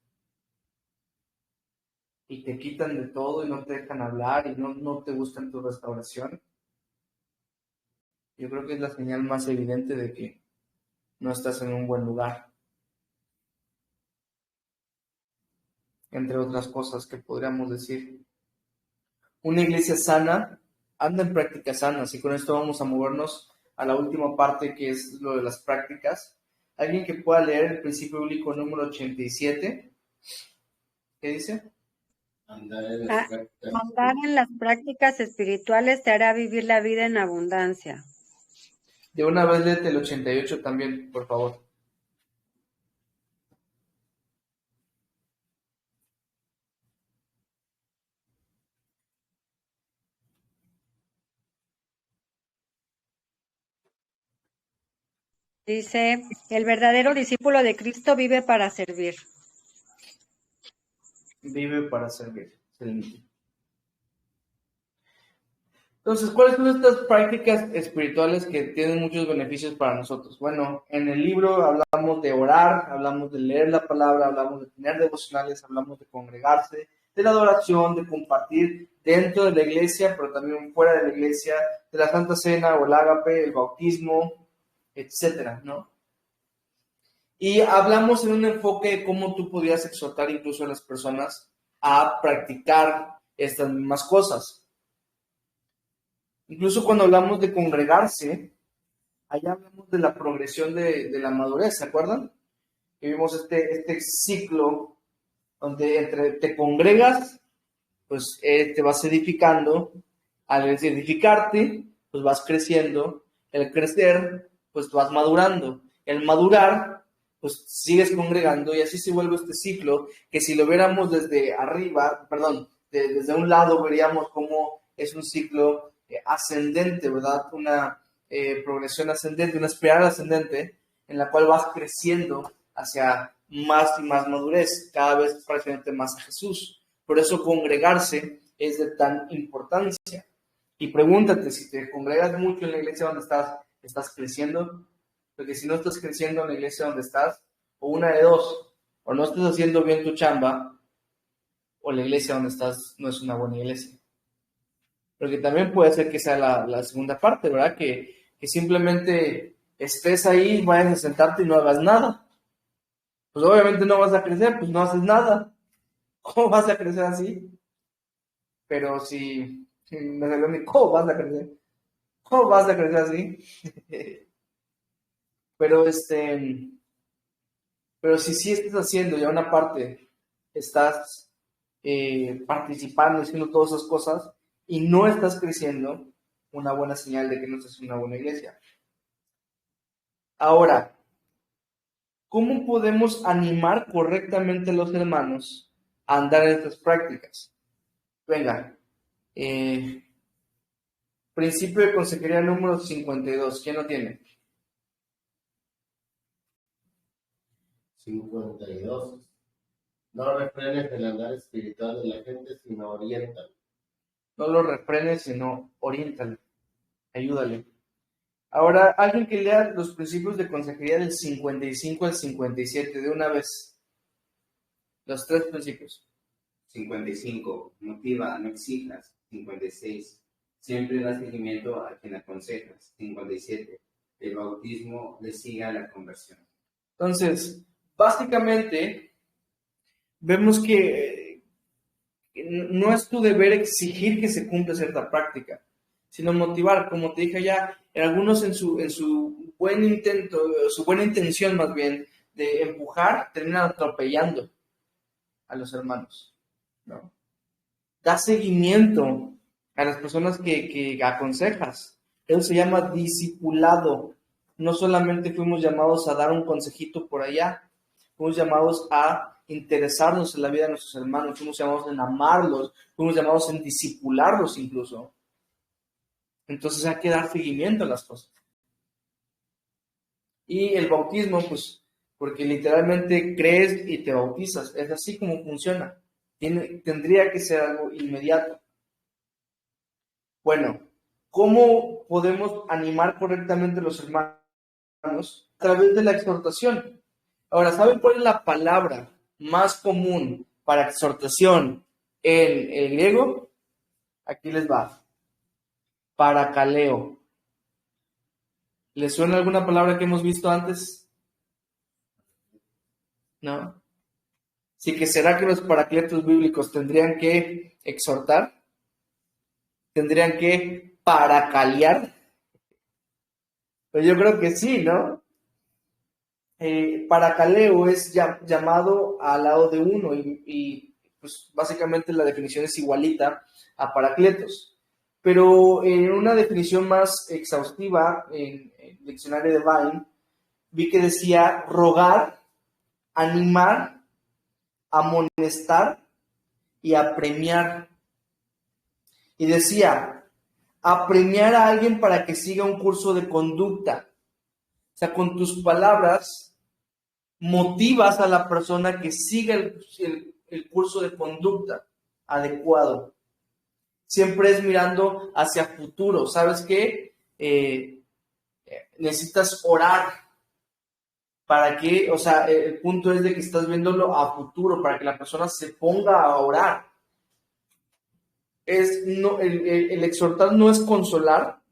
y te quitan de todo y no te dejan hablar y no te gusta tu restauración, yo creo que es la señal más evidente de que no estás en un buen lugar. Entre otras cosas que podríamos decir. Una iglesia sana anda en prácticas sanas, y con esto vamos a movernos a la última parte, que es lo de las prácticas. ¿Alguien que pueda leer el principio bíblico número 87? ¿Qué dice? Andar en las prácticas espirituales te hará vivir la vida en abundancia. De una vez léete el 88 también, por favor. Dice, el verdadero discípulo de Cristo vive para servir. Vive para servir. Entonces, ¿cuáles son estas prácticas espirituales que tienen muchos beneficios para nosotros? Bueno, en el libro hablamos de orar, hablamos de leer la palabra, hablamos de tener devocionales, hablamos de congregarse, de la adoración, de compartir dentro de la iglesia, pero también fuera de la iglesia, de la Santa Cena o el ágape, el bautismo, etcétera, ¿no? Y hablamos en un enfoque de cómo tú podrías exhortar incluso a las personas a practicar estas mismas cosas. Incluso cuando hablamos de congregarse, allá hablamos de la progresión de la madurez, ¿se acuerdan? Que vimos este ciclo donde entre te congregas, pues te vas edificando, al edificarte, pues vas creciendo, el crecer, pues vas madurando, el madurar, pues sigues congregando, y así se vuelve este ciclo, que si lo viéramos desde arriba, desde un lado veríamos cómo es un ciclo ascendente, ¿verdad? Una progresión ascendente, una espiral ascendente, en la cual vas creciendo hacia más y más madurez, cada vez parecerte más a Jesús. Por eso congregarse es de tan importancia. Y pregúntate, si te congregas mucho en la iglesia donde ¿estás creciendo? Porque si no estás creciendo en la iglesia donde estás, o una de dos, o no estás haciendo bien tu chamba, o la iglesia donde estás no es una buena iglesia. Porque también puede ser que sea la segunda parte, ¿verdad? Que simplemente estés ahí, vayas a sentarte y no hagas nada. Pues obviamente no vas a crecer, pues no haces nada. ¿Cómo vas a crecer así? Pero si me salió mi, ¿cómo vas a crecer? ¿Cómo vas a crecer así? Pero si sí estás haciendo ya una parte, estás participando, haciendo todas esas cosas y no estás creciendo, una buena señal de que no estás en una buena iglesia. Ahora, ¿cómo podemos animar correctamente a los hermanos a andar en estas prácticas? Venga, principio de consejería número 52. ¿Quién lo tiene? 52. No refrenes el andar espiritual de la gente, sino oriéntalo. No lo refrenes, sino oriéntale, ayúdale. Ahora, alguien que lea los principios de consejería del 55 al 57 de una vez. Los tres principios. 55. Motiva, no exijas. 56. Siempre da seguimiento a quien aconsejas. 57. El bautismo le siga a la conversión. Entonces, básicamente, vemos que no es tu deber exigir que se cumpla cierta práctica, sino motivar, como te dije ya, en algunos en su buen intento, su buena intención más bien, de empujar, terminan atropellando a los hermanos, ¿no? Da seguimiento a las personas que aconsejas. Eso se llama discipulado. No solamente fuimos llamados a dar un consejito por allá, fuimos llamados a interesarnos en la vida de nuestros hermanos, fuimos llamados en amarlos, fuimos llamados en discipularlos incluso. Entonces hay que dar seguimiento a las cosas. Y el bautismo, pues, porque literalmente crees y te bautizas, es así como funciona. Tendría que ser algo inmediato. Bueno, ¿cómo podemos animar correctamente a los hermanos? A través de la exhortación. Ahora, ¿saben cuál es la palabra más común para exhortación en el griego? Aquí les va. Paracaleo. ¿Les suena alguna palabra que hemos visto antes? ¿No? Sí, que será que los paracletos bíblicos tendrían que exhortar, tendrían que paracalear. Pues yo creo que sí, ¿no? Paracaleo es llamado al lado de uno y pues básicamente la definición es igualita a paracletos. Pero en una definición más exhaustiva en el diccionario de Vine, vi que decía rogar, animar, amonestar y apremiar. Y decía, apremiar a alguien para que siga un curso de conducta. O sea, con tus palabras motivas a la persona que siga el curso de conducta adecuado. Siempre es mirando hacia futuro. ¿Sabes qué? Necesitas orar. ¿Para qué? O sea, el punto es de que estás viéndolo a futuro, para que la persona se ponga a orar. El exhortar no es consolar,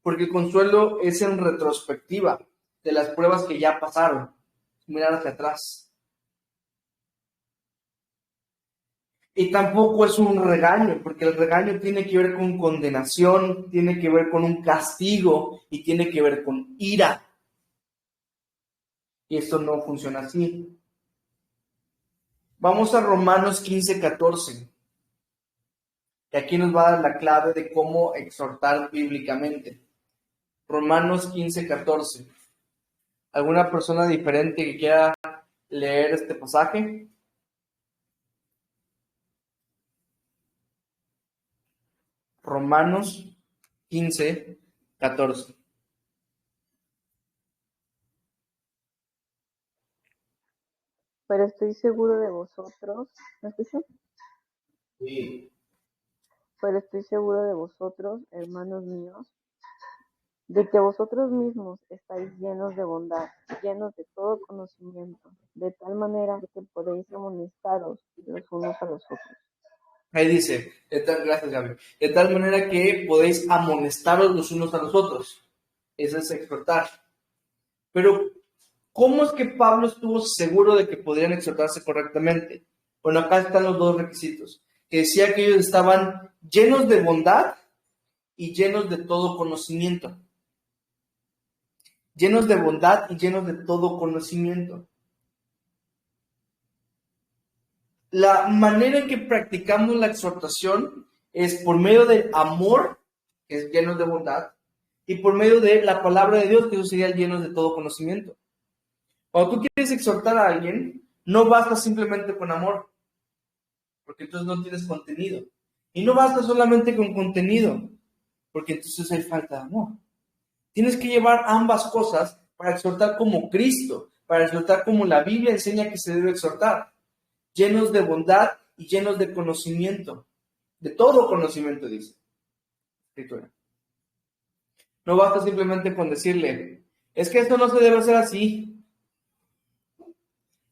porque el consuelo es en retrospectiva de las pruebas que ya pasaron, mirar hacia atrás. Y tampoco es un regaño, porque el regaño tiene que ver con condenación, tiene que ver con un castigo y tiene que ver con ira. Y esto no funciona así. Vamos a Romanos 15:14, que aquí nos va a dar la clave de cómo exhortar bíblicamente. Romanos 15:14. ¿Alguna persona diferente que quiera leer este pasaje? Romanos 15:14. Pero estoy seguro de vosotros, ¿me escuchan? Sí. Pero estoy seguro de vosotros, hermanos míos, de que vosotros mismos estáis llenos de bondad, llenos de todo conocimiento, de tal manera que podéis amonestaros los unos a los otros. Ahí dice, gracias Gaby, de tal manera que podéis amonestaros los unos a los otros. Eso es exhortar. Pero, ¿cómo es que Pablo estuvo seguro de que podrían exhortarse correctamente? Bueno, acá están los dos requisitos. Que decía que ellos estaban llenos de bondad y llenos de todo conocimiento. Llenos de bondad y llenos de todo conocimiento. La manera en que practicamos la exhortación es por medio del amor, que es lleno de bondad, y por medio de la palabra de Dios, que eso sería llenos de todo conocimiento. Cuando tú quieres exhortar a alguien, no basta simplemente con amor, porque entonces no tienes contenido. Y no basta solamente con contenido, porque entonces hay falta de amor. Tienes que llevar ambas cosas para exhortar como Cristo, para exhortar como la Biblia enseña que se debe exhortar. Llenos de bondad y llenos de conocimiento. De todo conocimiento, dice la Escritura. No basta simplemente con decirle, es que esto no se debe hacer así.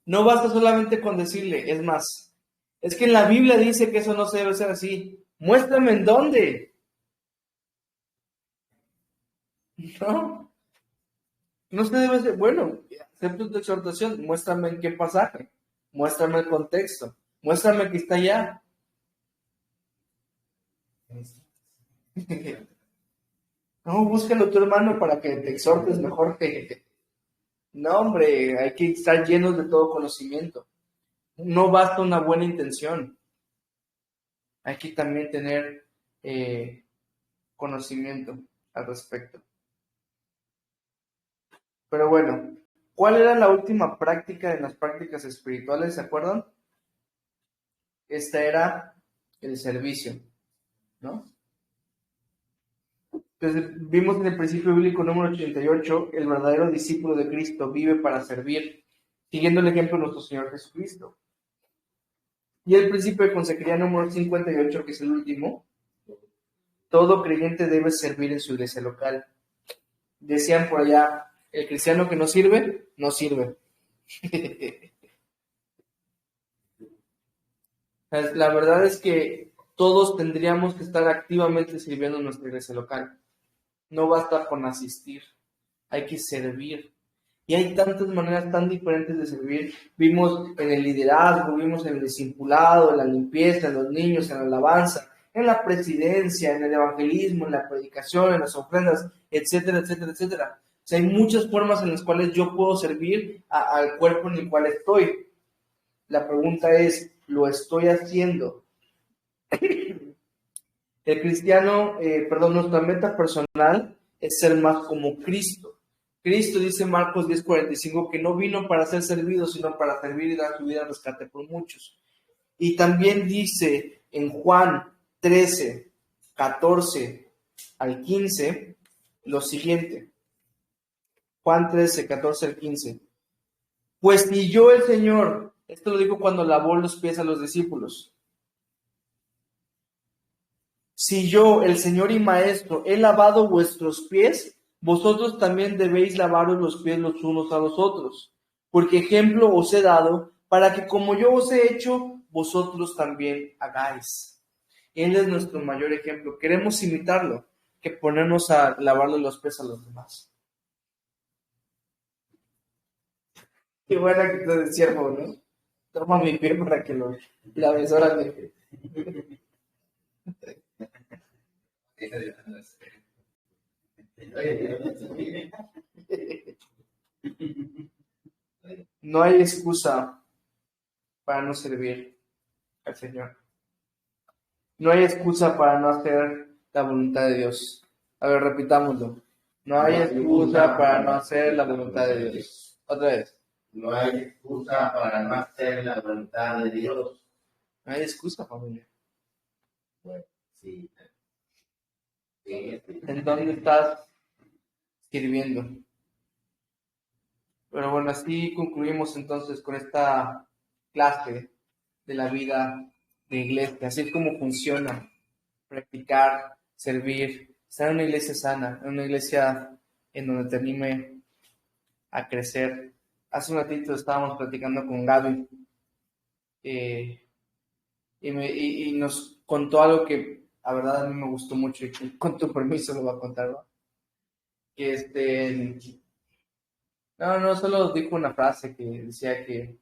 No basta solamente con decirle, es más, es que en la Biblia dice que eso no se debe hacer así. Muéstrame en dónde. No se debe hacer. Bueno, acepto tu exhortación. Muéstrame en qué pasaje. Muéstrame el contexto. Muéstrame que está allá. No, búscalo tu hermano para que te exhortes mejor. No, hombre, hay que estar llenos de todo conocimiento. No basta una buena intención. Hay que también tener conocimiento al respecto. Pero bueno, ¿cuál era la última práctica de las prácticas espirituales? ¿Se acuerdan? Esta era el servicio, ¿no? Entonces, vimos en el principio bíblico número 88, el verdadero discípulo de Cristo vive para servir, siguiendo el ejemplo de nuestro Señor Jesucristo. Y el principio de consejería número 58, que es el último, todo creyente debe servir en su iglesia local. Decían por allá, el cristiano que no sirve, no sirve. La verdad es que todos tendríamos que estar activamente sirviendo en nuestra iglesia local. No basta con asistir, hay que servir. Y hay tantas maneras tan diferentes de servir. Vimos en el liderazgo, vimos en el discipulado, en la limpieza, en los niños, en la alabanza, en la presidencia, en el evangelismo, en la predicación, en las ofrendas, etcétera, etcétera, etcétera. O sea, hay muchas formas en las cuales yo puedo servir al cuerpo en el cual estoy. La pregunta es, ¿lo estoy haciendo? El cristiano, nuestra meta personal es ser más como Cristo. Cristo dice en Marcos 10:45 que no vino para ser servido, sino para servir y dar su vida en rescate por muchos. Y también dice en Juan 13:14 al 15, lo siguiente. Juan 13:14 al 15. Pues ni yo el Señor, esto lo dijo cuando lavó los pies a los discípulos. Si yo, el Señor y Maestro, he lavado vuestros pies, vosotros también debéis lavaros los pies los unos a los otros, porque ejemplo os he dado, para que como yo os he hecho, vosotros también hagáis. Él es nuestro mayor ejemplo. Queremos imitarlo, que ponernos a lavarle los pies a los demás. Qué buena actitud de siervo, ¿no? Toma mi pie para que lo laves, órale. No hay excusa para no servir al Señor. No hay excusa para no hacer la voluntad de Dios. A ver, repitámoslo. No hay excusa para no hacer la voluntad de Dios. Otra vez. No hay excusa para no hacer la voluntad de Dios. No hay excusa, familia. Sí. ¿En dónde estás sirviendo? Pero bueno, así concluimos entonces con esta clase de la vida de iglesia, así es como funciona, practicar, servir, estar en una iglesia sana, en una iglesia en donde te anime a crecer. Hace un ratito estábamos platicando con Gaby y nos contó algo que a verdad a mí me gustó mucho y que con tu permiso lo voy a contar, ¿no? Que no, solo dijo una frase que decía que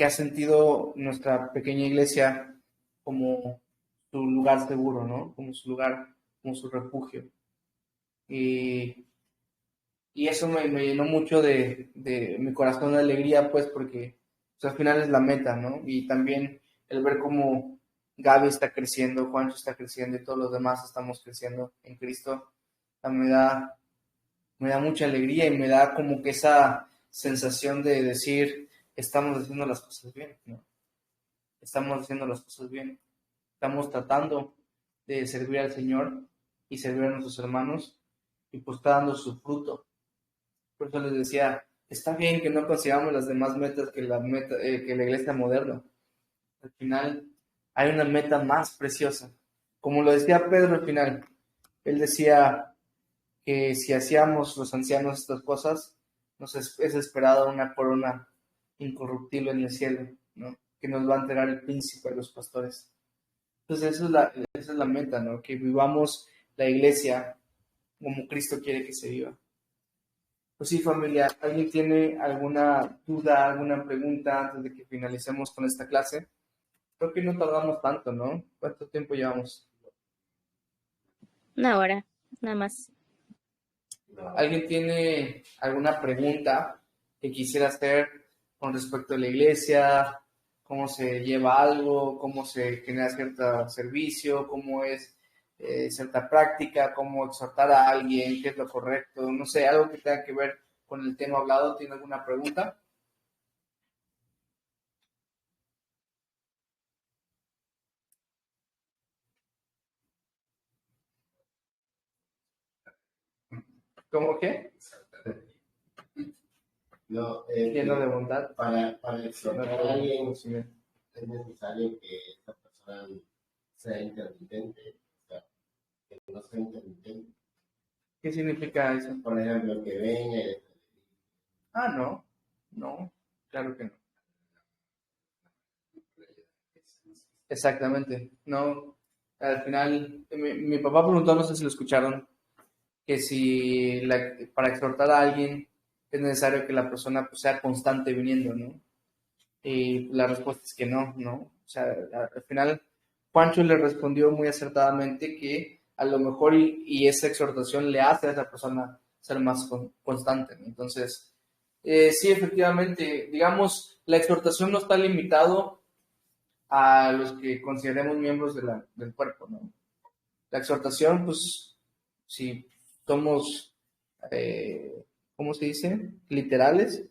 ha sentido nuestra pequeña iglesia como su lugar seguro, ¿no? Como su lugar, como su refugio. Y, y eso me llenó mucho de mi corazón de alegría, pues, porque pues, al final es la meta, ¿no? Y también el ver cómo Gaby está creciendo, Juancho está creciendo y todos los demás estamos creciendo en Cristo, me da mucha alegría y me da como que esa sensación de decir, estamos haciendo las cosas bien, ¿no? Estamos haciendo las cosas bien. Estamos tratando de servir al Señor y servir a nuestros hermanos y pues está dando su fruto. Por eso les decía, está bien que no consigamos las demás metas que que la iglesia moderna. Al final hay una meta más preciosa. Como lo decía Pedro al final, él decía que si hacíamos los ancianos estas cosas, nos es esperada una corona incorruptible en el cielo, ¿no? Que nos va a entregar el príncipe a los pastores. Entonces esa es la meta, ¿no? Que vivamos la iglesia como Cristo quiere que se viva. Pues sí, familia, ¿alguien tiene alguna duda, alguna pregunta antes de que finalicemos con esta clase? Creo que no tardamos tanto, ¿no? ¿Cuánto tiempo llevamos? 1 hora, nada más. ¿Alguien tiene alguna pregunta que quisiera hacer con respecto a la iglesia? ¿Cómo se lleva algo? ¿Cómo se genera cierto servicio? ¿Cómo es cierta práctica? ¿Cómo exhortar a alguien? ¿Qué es lo correcto? No sé, algo que tenga que ver con el tema hablado. ¿Tiene alguna pregunta? ¿Cómo qué? No, Lleno de bondad. para exhortar a alguien es necesario que esta persona sea intermitente, o sea, que no sea intermitente. ¿Qué significa eso? Por ejemplo, que venga y Ah, no, claro que no. Exactamente, no. Al final, mi papá preguntó, no sé si lo escucharon, que si para exhortar a alguien es necesario que la persona pues, sea constante viniendo, ¿no? Y la respuesta es que no. O sea, al final, Juancho le respondió muy acertadamente que a lo mejor y esa exhortación le hace a esa persona ser más constante, ¿no? Entonces, sí, efectivamente, digamos, la exhortación no está limitado a los que consideremos miembros del cuerpo, ¿no? La exhortación, pues, si somos, ¿cómo se dice? Literales,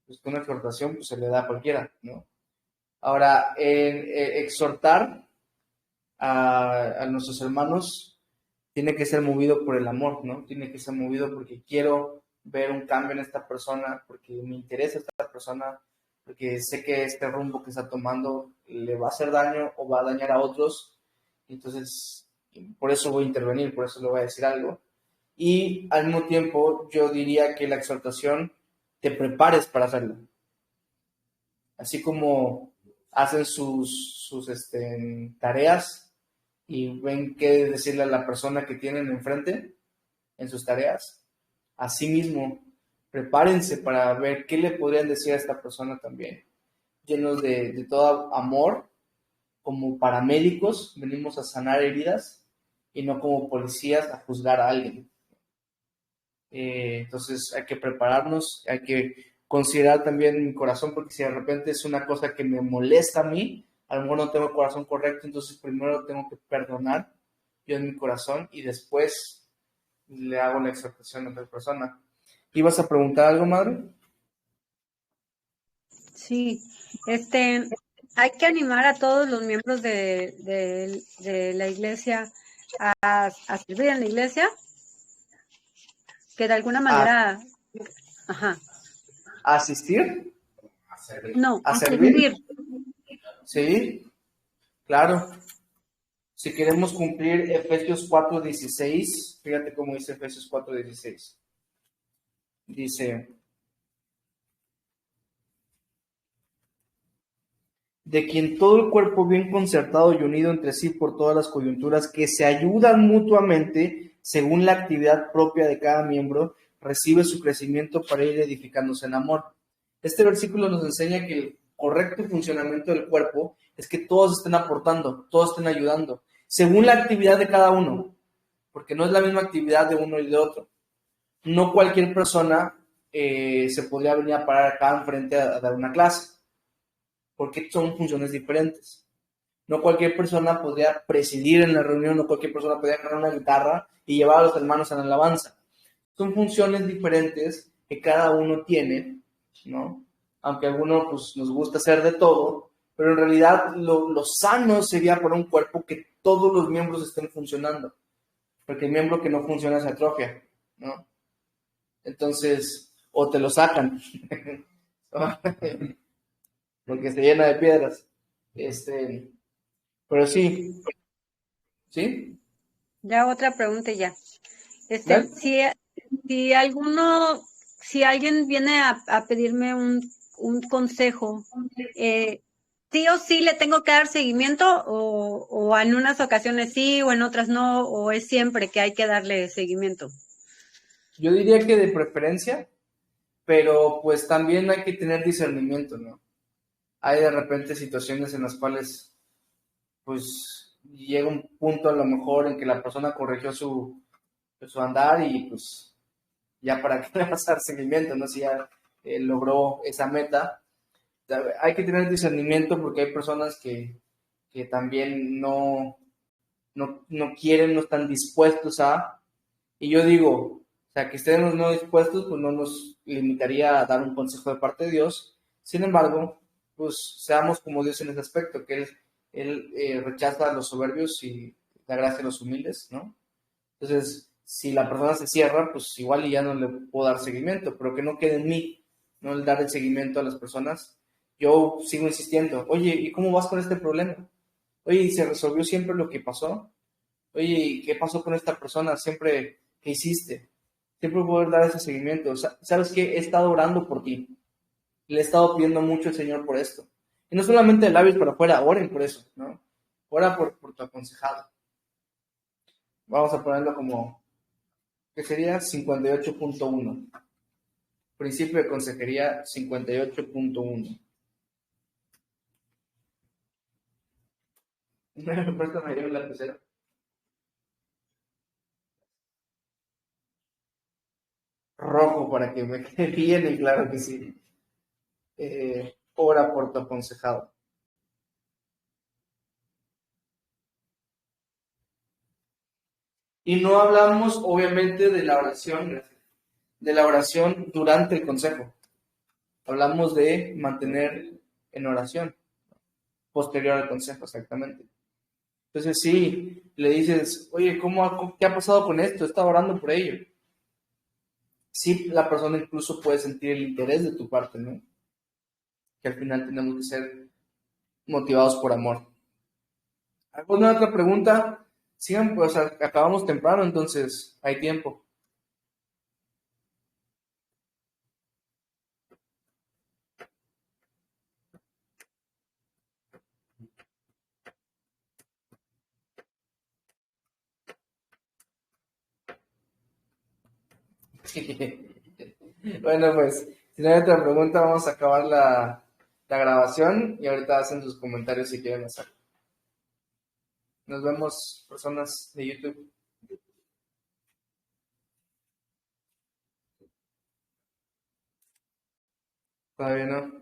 pues una exhortación pues, se le da a cualquiera, ¿no? Ahora, exhortar a nuestros hermanos tiene que ser movido por el amor, ¿no? Tiene que ser movido porque quiero ver un cambio en esta persona, porque me interesa esta persona, porque sé que este rumbo que está tomando le va a hacer daño o va a dañar a otros. Entonces, por eso voy a intervenir, por eso le voy a decir algo. Y al mismo tiempo, yo diría que la exhortación te prepares para hacerlo. Así como hacen sus tareas y ven qué decirle a la persona que tienen enfrente en sus tareas. Asimismo, prepárense para ver qué le podrían decir a esta persona también. Llenos de todo amor, como paramédicos, venimos a sanar heridas y no como policías a juzgar a alguien. Entonces hay que prepararnos, hay que considerar también mi corazón, porque si de repente es una cosa que me molesta a mí, a lo mejor no tengo el corazón correcto, entonces primero tengo que perdonar yo en mi corazón y después le hago la exhortación a otra persona. ¿Ibas a preguntar algo, madre? Sí, hay que animar a todos los miembros de la iglesia a servir en la iglesia, que de alguna manera, ajá, ¿A asistir? servir. No, A a servir. servir. ¿Sí? Claro. Si queremos cumplir Efesios 4:16, fíjate cómo dice Efesios 4:16. Dice, de quien todo el cuerpo bien concertado y unido entre sí por todas las coyunturas que se ayudan mutuamente según la actividad propia de cada miembro, recibe su crecimiento para ir edificándose en amor. Este versículo nos enseña que el correcto funcionamiento del cuerpo es que todos estén aportando, todos estén ayudando, según la actividad de cada uno, porque no es la misma actividad de uno y de otro. No cualquier persona se podría venir a parar acá enfrente a dar una clase, porque son funciones diferentes. No cualquier persona podría presidir en la reunión, no cualquier persona podría agarrar una guitarra y llevar a los hermanos en la alabanza. Son funciones diferentes que cada uno tiene, ¿no? Aunque a algunos pues, nos gusta hacer de todo, pero en realidad lo sano sería para un cuerpo que todos los miembros estén funcionando, porque el miembro que no funciona se atrofia, ¿no? Entonces, o te lo sacan, porque se llena de piedras. Pero sí, ¿sí? Ya otra pregunta ya. ¿Dale? Si alguno, si alguien viene a pedirme un consejo, ¿sí o sí le tengo que dar seguimiento o en unas ocasiones sí o en otras no, o es siempre que hay que darle seguimiento? Yo diría que de preferencia, pero pues también hay que tener discernimiento, ¿no? Hay de repente situaciones en las cuales pues llega un punto a lo mejor en que la persona corrigió su andar y pues ya para qué le vas a dar seguimiento, ¿no? Si ya logró esa meta. Hay que tener discernimiento porque hay personas que también no quieren, no están dispuestos a, y yo digo, o sea, que estemos no dispuestos, pues no nos limitaría a dar un consejo de parte de Dios. Sin embargo, pues seamos como Dios en ese aspecto, que Él rechaza a los soberbios y da gracia a los humildes, ¿no? Entonces, si la persona se cierra, pues igual y ya no le puedo dar seguimiento, pero que no quede en mí, no el dar el seguimiento a las personas. Yo sigo insistiendo, oye, ¿y cómo vas con este problema? Oye, ¿y se resolvió siempre lo que pasó? Oye, ¿y qué pasó con esta persona? Siempre, ¿qué hiciste? Siempre poder dar ese seguimiento. ¿Sabes qué? He estado orando por ti. Le he estado pidiendo mucho al Señor por esto. Y no solamente de labios para afuera, oren por eso, ¿no? Ora por tu aconsejado. Vamos a ponerlo como, ¿qué sería? 58.1. Principio de consejería 58.1. Préstame ahí un lapicero. Rojo para que me quede bien y claro que sí. Ora por tu aconsejado. Y no hablamos, obviamente, de la oración durante el consejo. Hablamos de mantener en oración, posterior al consejo, exactamente. Entonces, sí, le dices, oye, ¿qué ha pasado con esto? He estado orando por ello. Sí, la persona incluso puede sentir el interés de tu parte, ¿no? Que al final tenemos que ser motivados por amor. ¿Alguna otra pregunta? Sigan, pues acabamos temprano, entonces hay tiempo. Bueno, pues, si no hay otra pregunta, vamos a acabar la grabación y ahorita hacen sus comentarios si quieren hacer. Nos vemos, personas de YouTube. Todavía no.